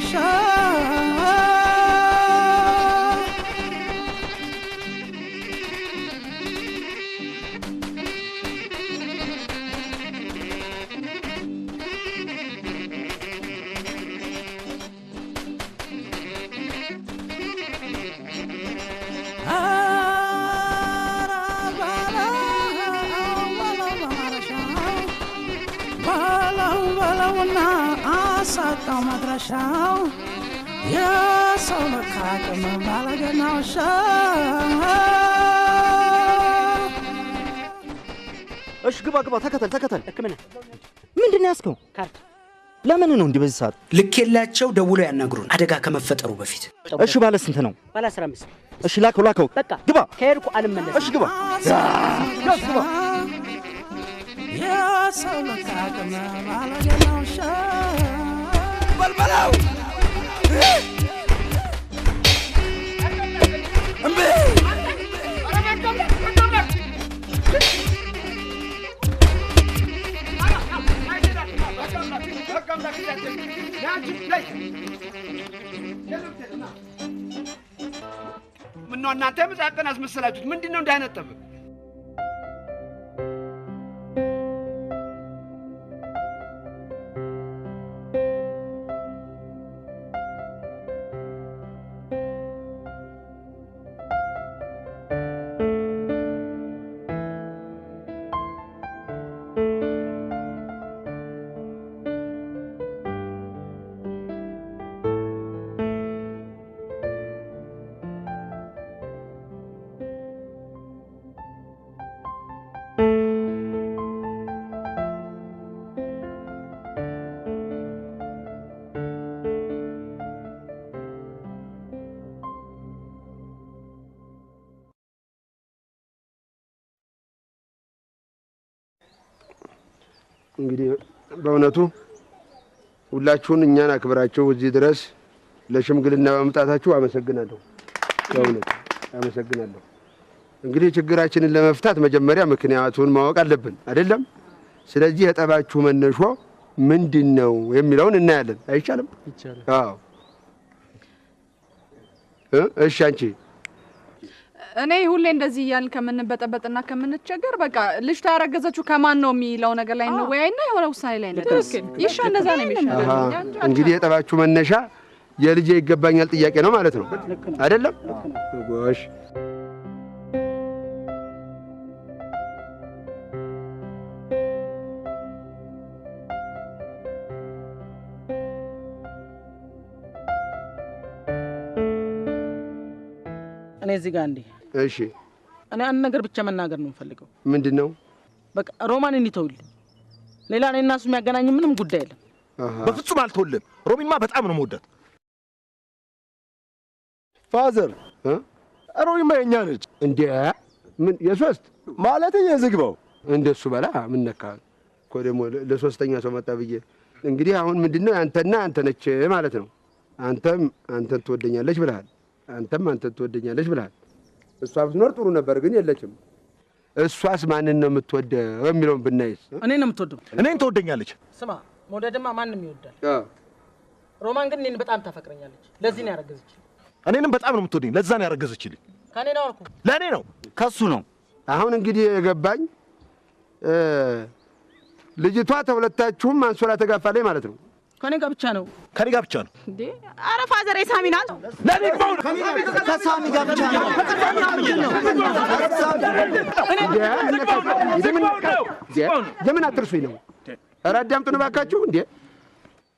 በለውና አሳጣው መድረሻው የሰው ለካ አቅም ባለገናው እሺ ግባ ተከተል ህክምና ምንድን ነው ያስከው ካርድ ለምን ነው እንዲህ በዚህ ሰዓት ልኬላቸው ደውሎ ያናግሩን አደጋ ከመፈጠሩ በፊት እሺ ባለ ስንት ነው ባለ 15 እሺ ላከው በቃ ግባ ከሄድኩ አልመለስም እሺ ግባ ግባ የሰው ለካ አቅም ባለገናው በልበለው እምቢ ምነው እናንተ የምጻቀን አስመሰላችሁት? ምንድን ነው እንዳይነጠብ? እንግዲህ በእውነቱ ሁላችሁን እኛን አክብራችሁ እዚህ ድረስ ለሽምግልና በመምጣታችሁ አመሰግናለሁ። በእውነት አመሰግናለሁ። እንግዲህ ችግራችንን ለመፍታት መጀመሪያ ምክንያቱን ማወቅ አለብን አይደለም? ስለዚህ የጠባችሁ መነሾ ምንድነው የሚለውን እናያለን። አይቻልም? ይቻላል። አዎ። እሺ አንቺ እኔ ሁሌ እንደዚህ እያልን ከምንበጠበጥና ከምንቸገር በቃ ልጅቷ ያረገዘችው ከማን ነው የሚለው ነገር ላይ ነው ወይና የሆነ ውሳኔ ላይ ነው። ይሻ እንደዛ ነው የሚሻለው። እንግዲህ የጠባችሁ መነሻ የልጄ ይገባኛል ጥያቄ ነው ማለት ነው አይደለም? ጎሽ እኔ እዚህ ጋር እንዴ እሺ እኔ አንድ ነገር ብቻ መናገር ነው የምፈልገው። ምንድነው? በቃ ሮማን እንዲተውልኝ ሌላ እኔ እና እሱ የሚያገናኝ ምንም ጉዳይ የለም። በፍጹም አልተወልም። ሮቢንማ በጣም ነው የምወዳት። ፋዘር ሮቢንማ የኛ ነች እንዴ? ምን የሶስት ማለት የዝግባው እንደሱ በላ ምን ነካ እኮ ደግሞ ለሶስተኛ ሰው መጣ ብዬ እንግዲህ አሁን ምንድነው አንተና አንተ ነች ማለት ነው። አንተም አንተን ትወደኛለች ብለሃል፣ አንተም አንተን ትወደኛለች ብለሃል። እሷ ብትኖር ጥሩ ነበር፣ ግን የለችም። እሷስ ማንን ነው የምትወደው የሚለውን ብናይስ? እኔ ነው የምትወደው። እኔን ትወደኛለች። ስማ መውደድማ ማንም ይወዳል። ሮማን ግን እኔን በጣም ታፈቅረኛለች። ለዚህ ነው ያረገዘችልኝ። እኔንም በጣም ነው የምትወደኝ። ለዛ ነው ያረገዘችልኝ። ከኔ ነው አልኩ። ለኔ ነው ከሱ ነው። አሁን እንግዲህ የገባኝ ልጅቷ ተሁለታችሁም አንሶላ ተጋፋለች ማለት ነው። ከኔ ጋር ብቻ ነው። ከኔ ጋር ብቻ ነው እንዴ? አረ ፋዘር የሳሚ ናት። ለኔ ግባው ከሳሚ ጋር ብቻ ነው። ለምን አትርሱኝ ነው? ኧረ አዳምጡን እባካችሁ። እንዴ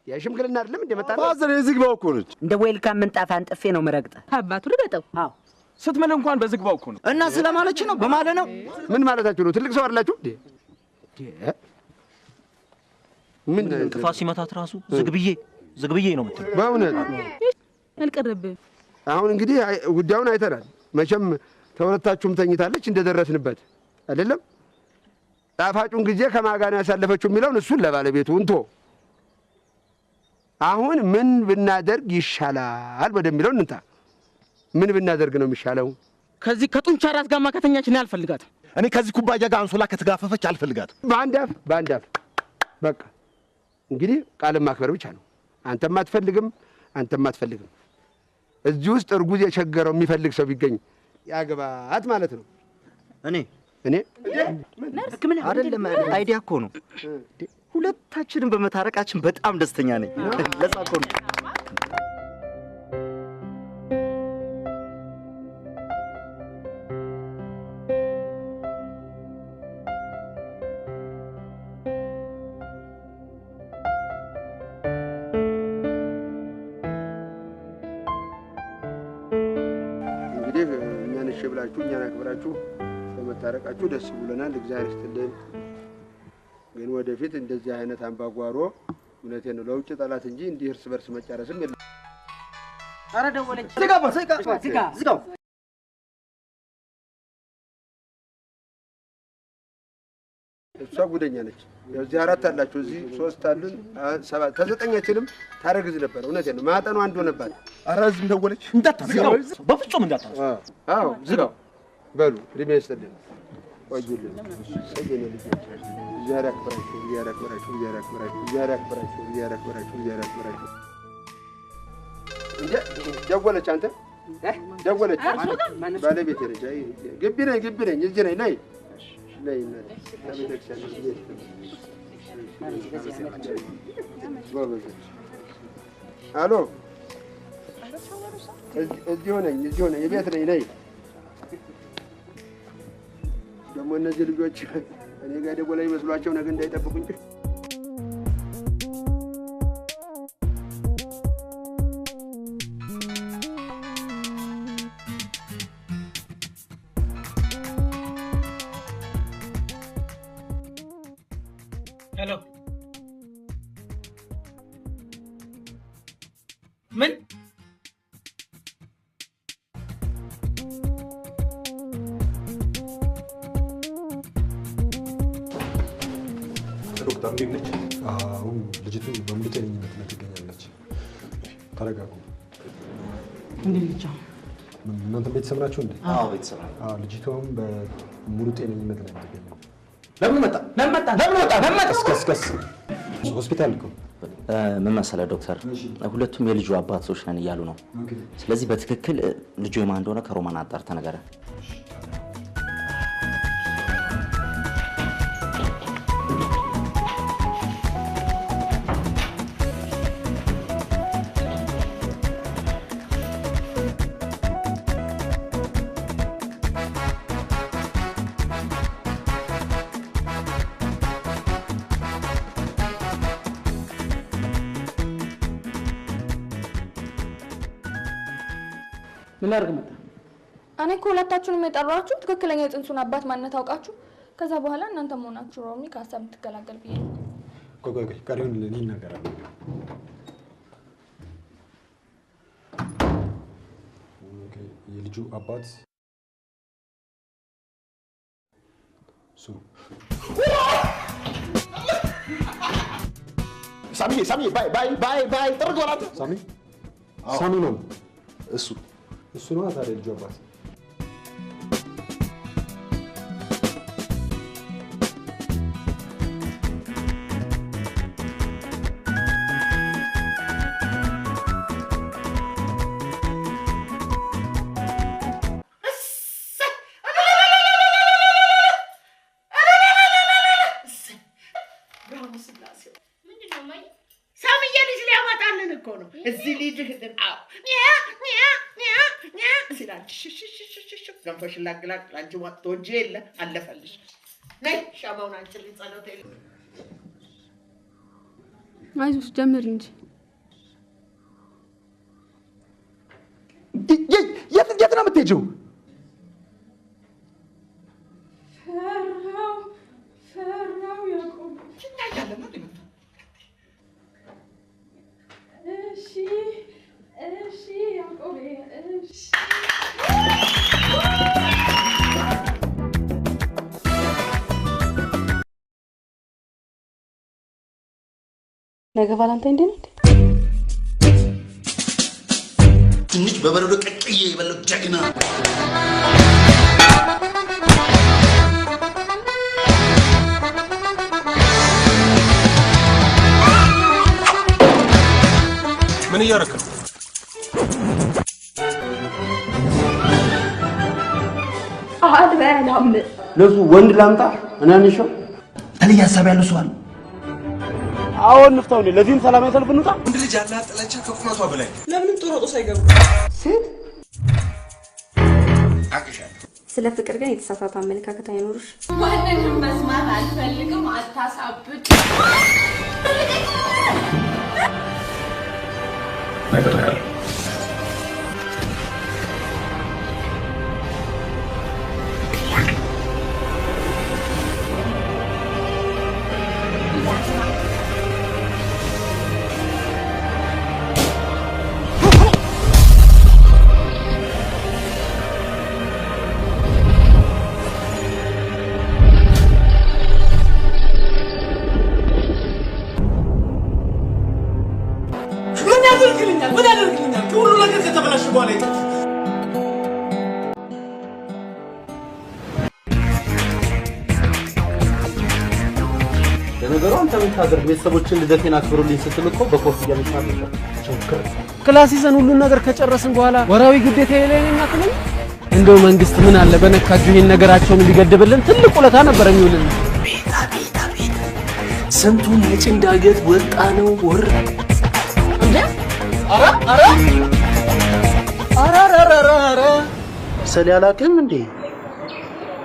የሽምግልና አይደለም እንደ መጣ ፋዘር የዝግባው እኮ ነች። እንደ ዌልካም ምንጣፍ አንጥፌ ነው መረግጠ አባቱ ልበጠው። አዎ ስትምል እንኳን በዝግባው እኮ ነው። እና ስለማለች ነው በማለ ነው። ምን ማለታችሁ ነው? ትልቅ ሰው አይደላችሁ እንዴ? ምን እንቅፋት ሲመታት ራሱ ዝግብዬ ነው የምትለው። በእውነት አልቀረብም። አሁን እንግዲህ ጉዳዩን አይተናል። መቼም ተሁለታችሁም ተኝታለች እንደደረስንበት አይደለም። ጣፋጩን ጊዜ ከማጋና ያሳለፈችው የሚለውን እሱን ለባለቤቱ እንቶ አሁን ምን ብናደርግ ይሻላል ወደሚለው እንታ። ምን ብናደርግ ነው የሚሻለው? ከዚህ ከጡንቻ ራስ ጋር ማከተኛች ነው አልፈልጋትም። እኔ ከዚህ ኩባያ ጋር አንሶላ ከተጋፈፈች አልፈልጋትም። በአንድ አፍ በቃ እንግዲህ ቃልን ማክበር ብቻ ነው። አንተም አትፈልግም፣ አንተም አትፈልግም። እዚህ ውስጥ እርጉዝ የቸገረው የሚፈልግ ሰው ቢገኝ ያግባት ማለት ነው። እኔ አይደለም አይዲያ እኮ ነው። ሁለታችንም በመታረቃችን በጣም ደስተኛ ነኝ። ለዛ እኮ ነው። እንግዲህ እኛን እሺ ብላችሁ እኛን አክብራችሁ በመታረቃችሁ ደስ ብሎናል። እግዚአብሔር ይስጥልን። ግን ወደፊት እንደዚህ አይነት አምባጓሮ እውነቴን ነው ለውጭ ጠላት እንጂ እንዲህ እርስ በርስ መጫረስም የለም። ኧረ ደወለች። ዝጋው። እሷ ጉደኛ ነች። ያው እዚህ 4 አላችሁ፣ እዚህ 3 አሉን፣ 7 ከ9ችንም ታረግዝ ነበር። እውነቴን ነው ማጠኑ አንድ ሆነባት። ኧረ ዝም ደወለች። እንዳታዝጋው፣ በፍጹም እንዳታዝጋው። አዎ ዝጋው። በሉ እድሜ ይስጥልን። ቆዩልን። ሰገነ ልጆች እግዚአብሔር ያክብራችሁ፣ እግዚአብሔር ያክብራችሁ፣ እግዚአብሔር ያክብራችሁ፣ እግዚአብሔር ያክብራችሁ፣ እግዚአብሔር ያክብራችሁ፣ እግዚአብሔር ያክብራችሁ። እንዴ ደወለች። አንተ ደወለች። ባለቤቴ ነች። አይ ግቢ ነኝ፣ እዚህ ነኝ። ነይ አሎ፣ እዚሁ ነኝ፣ የቤት ነኝ። ነይ ደግሞ እነዚህ ልጆች እኔ ጋር ደወለ ይመስሏቸው ነገ እንዳይጠብቁኝ። ሄሎ፣ ምን ዶክተር እንዴት ነች? አሁን ልጅቱ በሙሉ ጤነኝነት ላይ ትገኛለች። ተረጋጉ። እንዴት ነች? እናንተ ቤተሰብ ናችሁ እንዴ? አዎ ቤተሰብ። ልጅቷም በሙሉ ጤነኝነት ላይ ትገኛለች። ለምን መጣ? እስከስ ሆስፒታል እኮ ምን መሰለህ ዶክተር፣ ሁለቱም የልጁ አባቶች ነን እያሉ ነው። ስለዚህ በትክክል ልጁ የማን እንደሆነ ከሮማን አጣርተህ ንገረን። ምን ላድርግ መጣ? እኔ እኮ ሁለታችሁንም የጠራችሁ ትክክለኛ የጽንሱን አባት ማንነት አውቃችሁ ከዛ በኋላ እናንተ መሆናችሁ ሮሚ ከሀሳብ የምትገላገል ብዬ ነው። ቆይ ቀሪውን እኔ እናገራለሁ። የልጁ አባት እሱ ነው። ሳሚ ባይ ጥርግ ወራት ሳሚ ነው እሱ ነው። ታዲያ ልጁ አባት እዚህ ልጅህ ገንፎሽ ላግላግ ላንቺ ወጥቶ እጄ የለ አለፈልሽ። ነይ ሻማውን አንቺልኝ ጸሎት የለ። አይዞሽ ጀምር እንጂ። የት ነው የምትሄጂው? ፈራው ያቆም እሺ ያቆም እሺ ነገ ቫላንታይን ዴይ ነው። ትንሽ በበረዶ ቀቅዬ የበለው ጀግና ምን እያደረክ ነው? አልበላም። ለሱ ወንድ ላምጣ እናንሽው እኔ ያሳብ ያለው ሰው አለ። አዎ እንፍታው። ለዚህም ሰላማዊ ሰልፍ እንውጣ። ወንድ ልጅ ያላት ጥላቻ ከቁመቷ በላይ ለምን ጦሮጦስ አይገቡ? ሴት ስለ ፍቅር ግን የተሳሳተ አመለካከት አይኖርሽ። ማንንም መስማት አልፈልግም። አታሳብቅ። ነግሬሃለሁ። ምን ያደርግልኛል? ሁሉ ነገር ከተበላሸ በኋላ ይጠፋል። ለነገሩ አንተ ምን ታደርግ? ቤተሰቦችን ልደቴን አክብሩልኝ ስትል እኮ በኮፍያ መስማት ነው። ክላስ ይዘን ሁሉን ነገር ከጨረስን በኋላ ወራዊ ግዴታ የለኝና አትለኝ። እንደው መንግስት ምን አለ በነካጁ ይሄን ነገራቸውን ሊገድብልን ትልቅ ውለታ ነበር የሚውልን። ስንቱን የጭንዳገት ወጣ ነው ወር አረ ሰል ያላቅም እንዴ?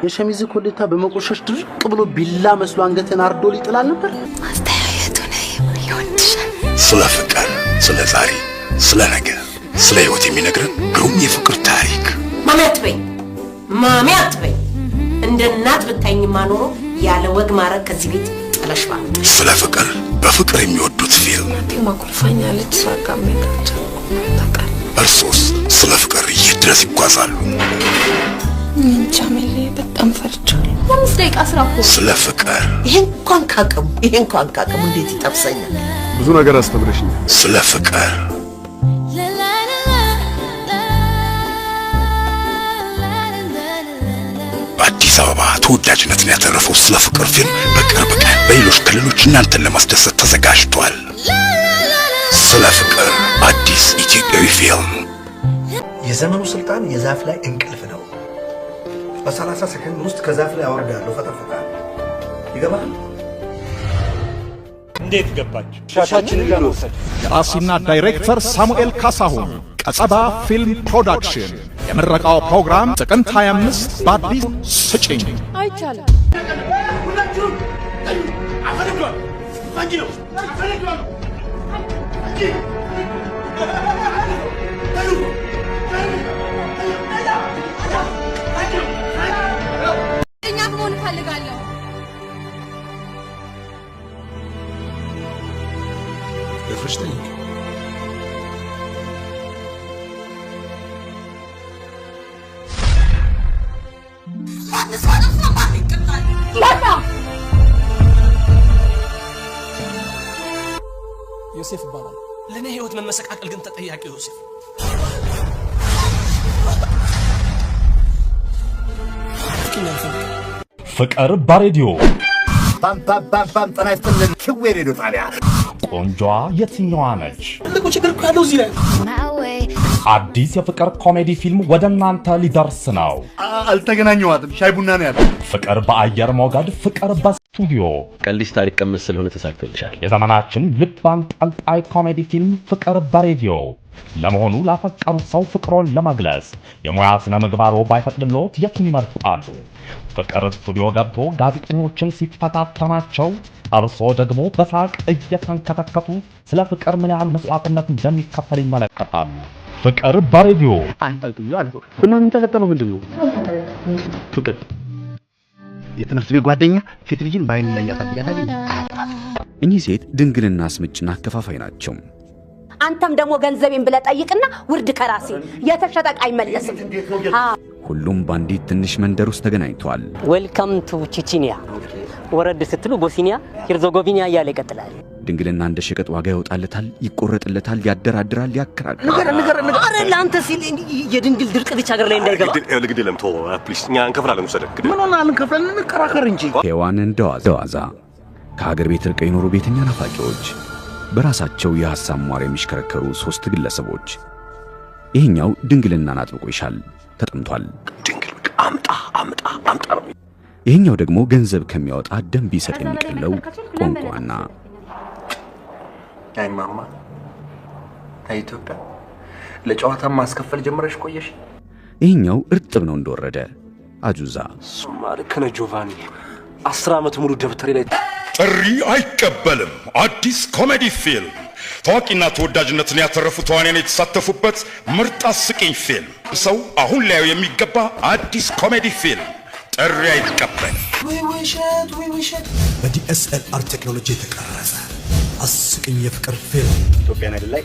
የሸሚዝ ኮሌታ በመቆሸሽ ድርቅ ብሎ ቢላ መስሎ አንገትን አርዶ ሊጥላል ነበር። አስተያየቱ ነው ይወድሻል። ስለ ፍቅር፣ ስለ ዛሬ፣ ስለ ነገ፣ ስለ ህይወት የሚነግረን ግሩም የፍቅር ታሪክ። ማሚ አትበኝ፣ ማሚ አትበኝ። እንደ እናት ብታይኝማ ኖሮ ያለ ወግ ማረግ ከዚህ ቤት ጥለሽባ። ስለ ፍቅር በፍቅር የሚወዱት ፊልም ማኩልፋኛለች ሳጋመታቸው ታውቃለህ። እርሶስ ስለ ፍቅር የት ድረስ ይጓዛሉ? እንጃ ሜሌ በጣም ፈርቻለሁ። 5 ደቂቃ ስራ እኮ ስለ ፍቅር ይሄን እንኳን ካቅሙ እንዴት ይጠብሰኛል። ብዙ ነገር አስተምረሽኛል። ስለ ፍቅር በአዲስ አበባ ተወዳጅነትን ያተረፈው ስለ ፍቅር ፊልም በቅርብ ቀን በሌሎች ክልሎች እናንተን ለማስደሰት ተዘጋጅቷል። ስለ ፍቅር አዲስ ኢትዮጵያዊ ፊልም። የዘመኑ ስልጣን የዛፍ ላይ እንቅልፍ ነው። በ30 ሰከንድ ውስጥ ከዛፍ ላይ አወርዳለሁ፣ ፈጠፍጣለሁ። ይገባል? እንዴት ገባች? ሻሻችንን ለመውሰድ ደራሲና ዳይሬክተር ሳሙኤል ካሳሁን ቀጸባ ፊልም ፕሮዳክሽን የምረቃው ፕሮግራም ጥቅምት 25 በአዲስ ስጭኝ። አይቻልም። ሁላችሁም አፈነዷል። አንቺ ነው አፈነዷል። አንቺ እኛ መሆን እፈልጋለሁ። ለፍርሽ ጠይቅ። ዮሴፍ ይባላል። ለኔ ህይወት መመሰቃቀል ግን ተጠያቂ ዮሴፍ። ፍቅር በሬዲዮ ባም ጤና ይስጥልን። ክዌ ሬዲዮ ጣቢያ ቆንጆዋ የትኛዋ ነች? ትልቁ ችግር እኮ ያለው እዚህ ላይ አዲስ የፍቅር ኮሜዲ ፊልም ወደ እናንተ ሊደርስ ነው። አልተገናኘዋትም። ሻይ ቡና ነው ያለው። ፍቅር በአየር ሞገድ፣ ፍቅር በስቱዲዮ። ቀልዲስ ታሪክ ቀመስ ስለሆነ ተሳክቶልሻል። የዘመናችን ልብ አንጠልጣይ ኮሜዲ ፊልም ፍቅር በሬዲዮ። ለመሆኑ ላፈቀሩት ሰው ፍቅሮን ለመግለጽ የሙያ ስነ ምግባሮ ባይፈቅድልዎት የቱን ይመርጣሉ? ፍቅር ስቱዲዮ ገብቶ ጋዜጠኞችን ሲፈታተናቸው እርስዎ ደግሞ በሳቅ እየተንከተከቱ ስለ ፍቅር ምን ያህል መስዋዕትነት እንደሚከፈል ይመለከታሉ። ፍቅር በሬዲዮ እናንተ ተከተለው ምንድነው? ፍቅር የትምህርት ቤት ጓደኛ ሴት ልጅን በአይን ላይ ያሳያታል። እኚህ ሴት ድንግልና አስመጭና አከፋፋይ ናቸው። አንተም ደግሞ ገንዘቤን ብለህ ጠይቅና ውርድ ከራሴ የተሸጠቅ አይመለስም። ሁሉም በአንዲት ትንሽ መንደር ውስጥ ተገናኝተዋል። ዌልካም ቱ ቺቺኒያ። ወረድ ስትሉ ቦስኒያ ሄርዞጎቪና እያለ ይቀጥላል። ድንግልና እንደ ሸቀጥ ዋጋ ያወጣለታል፣ ይቆረጥለታል፣ ያደራድራል፣ ያከራክራል። አረ ለአንተ ሲል የድንግል ድርቅ ብቻ ሀገር ላይ እንዳይገባ ልግድ ለምቶ ፕሊስ እኛ እንከፍላለን። ውሰደ ምን ሆነ? እንከፍላለን፣ እንከራከር እንጂ። ሔዋን እንደዋዛ ከሀገር ቤት ርቀው የኖሩ ቤተኛ ናፋቂዎች በራሳቸው የሐሳብ ሟር የሚሽከረከሩ 3 ግለሰቦች። ይሄኛው ድንግልናን አጥብቆ ይሻል፣ ተጠምቷል። ድንግል አምጣ ነው። ይሄኛው ደግሞ ገንዘብ ከሚያወጣ ደም ቢሰጥ የሚቀለው ቋንቋና አይ ማማ ኢትዮጵያ ለጨዋታ ማስከፈል ጀመረሽ ቆየሽ። ይሄኛው እርጥብ ነው እንደወረደ አጁዛ። ሱማር ከነ ጆቫኒ 10 ዓመት ሙሉ ደብተሬ ላይ ጥሪ አይቀበልም። አዲስ ኮሜዲ ፊልም ታዋቂና ተወዳጅነትን ያተረፉ ተዋንያን የተሳተፉበት ምርጥ አስቂኝ ፊልም። ሰው አሁን ላይ የሚገባ አዲስ ኮሜዲ ፊልም ጥሪ አይቀበልም። ወይ ውሸት በዲኤስኤልአር ቴክኖሎጂ የተቀረጸ አስቂኝ የፍቅር ፊልም ኢትዮጵያ አይደል ላይ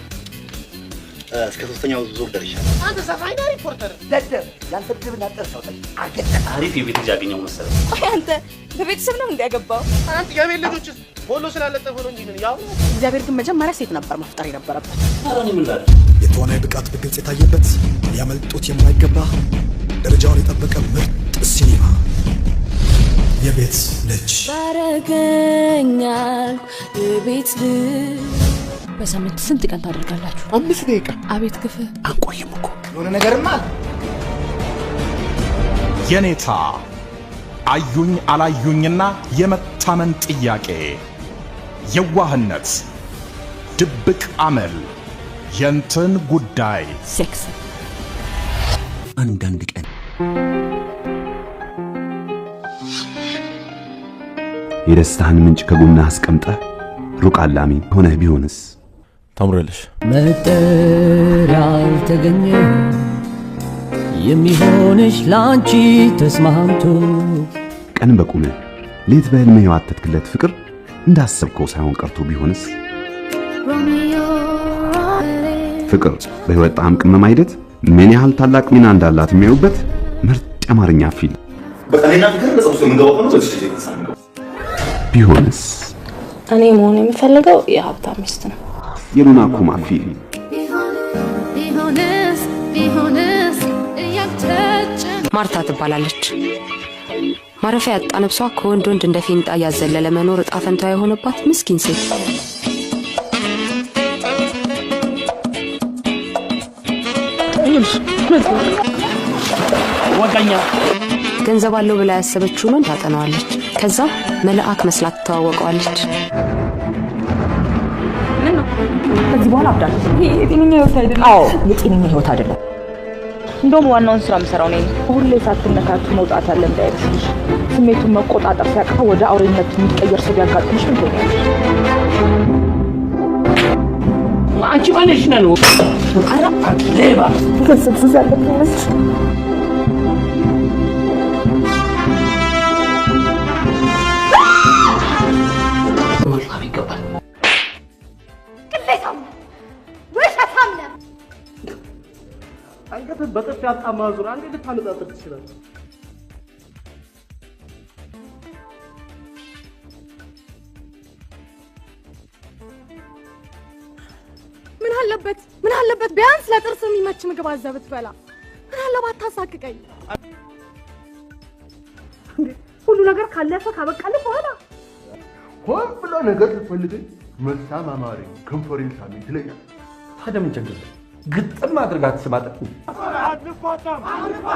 እስከ 3ኛው ዙር ደርሻለሁ። አንተ ሰፋይና ሪፖርተር ደደብ ያልተደብና ጠርሰው አገኘ አሪፍ የቤት ልጅ አገኘው መሰለኝ። አንተ በቤተሰብ ነው እንዲያገባው አንተ የቤት ልጆችስ ሆሎ ስላለጠፈ ነው እንጂ ያው እግዚአብሔር ግን መጀመሪያ ሴት ነበር መፍጠር የነበረበት። አራኒ ምን ላል የተዋናይ ብቃት በግልጽ የታየበት ሊያመልጡት የማይገባ ደረጃውን የጠበቀ ምርጥ ሲኒማ የቤት ልጅ ባረገኛል የቤት ልጅ። በሳምንት ስንት ቀን ታደርጋላችሁ? 5 ደቂቃ። አቤት ግፍ አንቆይም እኮ የሆነ ነገርማ የኔታ አዩኝ አላዩኝና የመታመን ጥያቄ፣ የዋህነት፣ ድብቅ አመል፣ የንትን ጉዳይ፣ ሴክስ። አንዳንድ ቀን የደስታህን ምንጭ ከጎንህ አስቀምጠህ ሩቅ አላሚ ሆነህ ቢሆንስ? ታምረልሽ መጠር ያልተገኘ የሚሆንሽ ላንቺ ተስማምቶ ቀን በቁምህ ሌት በህልምህ የዋተትክለት ፍቅር እንዳሰብከው ሳይሆን ቀርቶ ቢሆንስ? ፍቅር በህይወት ጣዕም ቅመም አይደት ምን ያህል ታላቅ ሚና እንዳላት የሚያዩበት ምርጥ የአማርኛ ፊልም በቃሌና ፍቅር ለሰው የምንገባው ነው። በዚህ ቢሆንስ? እኔ መሆን የምፈልገው የሀብታም ሚስት ነው። የሉና ኩማ ፊልም ማርታ ትባላለች። ማረፊያ ያጣ ነፍሷ ከወንድ ወንድ እንደ ፌንጣ ያዘለለ መኖር እጣ ፈንታ የሆነባት ምስኪን ሴት። ወጋኛ ገንዘብ አለው ብላ ያሰበችውን ወንድ ታጠናዋለች። ከዛ መልአክ መስላት ትተዋወቀዋለች። ከዚህ በኋላ አብዳለሁ። ይሄ የጤነኛ ህይወት አይደለም። አዎ የጤነኛ ህይወት አይደለም። እንደውም ዋናውን ስራ የምሰራው ነኝ። ሁሌ ሳትነካችሁ መውጣት አለ እንዳይመስልሽ። ስሜቱን መቆጣጠር ሲያቅተው ወደ አውሬነት የሚቀየር ሰው ቢያጋጥምሽ ምን ትሆኛለሽ? አንቺ ማነሽ ነው? ሌባ ከስብስብ ያለብኝ ይመስልሽ? መጽሐፍ ይገባል። ቅሌታም ውሸታም ነህ። አንገትን በጥፊ አጣማ ዙር አንዴ ልታነጣጥር ትችላለህ። ምን አለበት ቢያንስ ለጥርስ የሚመች ምግብ አዘህ ብትበላ። ምን አለባት ታሳቅቀኝ። ሁሉ ነገር ካለፈ ካበቃልህ በኋላ ሆን ብሎ ነገር ልትፈልገኝ መሳም አማረኝ ከንፈሬን ሳሚ ትለኛለህ። ታዲያ ምን ቸገረ? ግጥም አድርጋ ትስማጠቅ።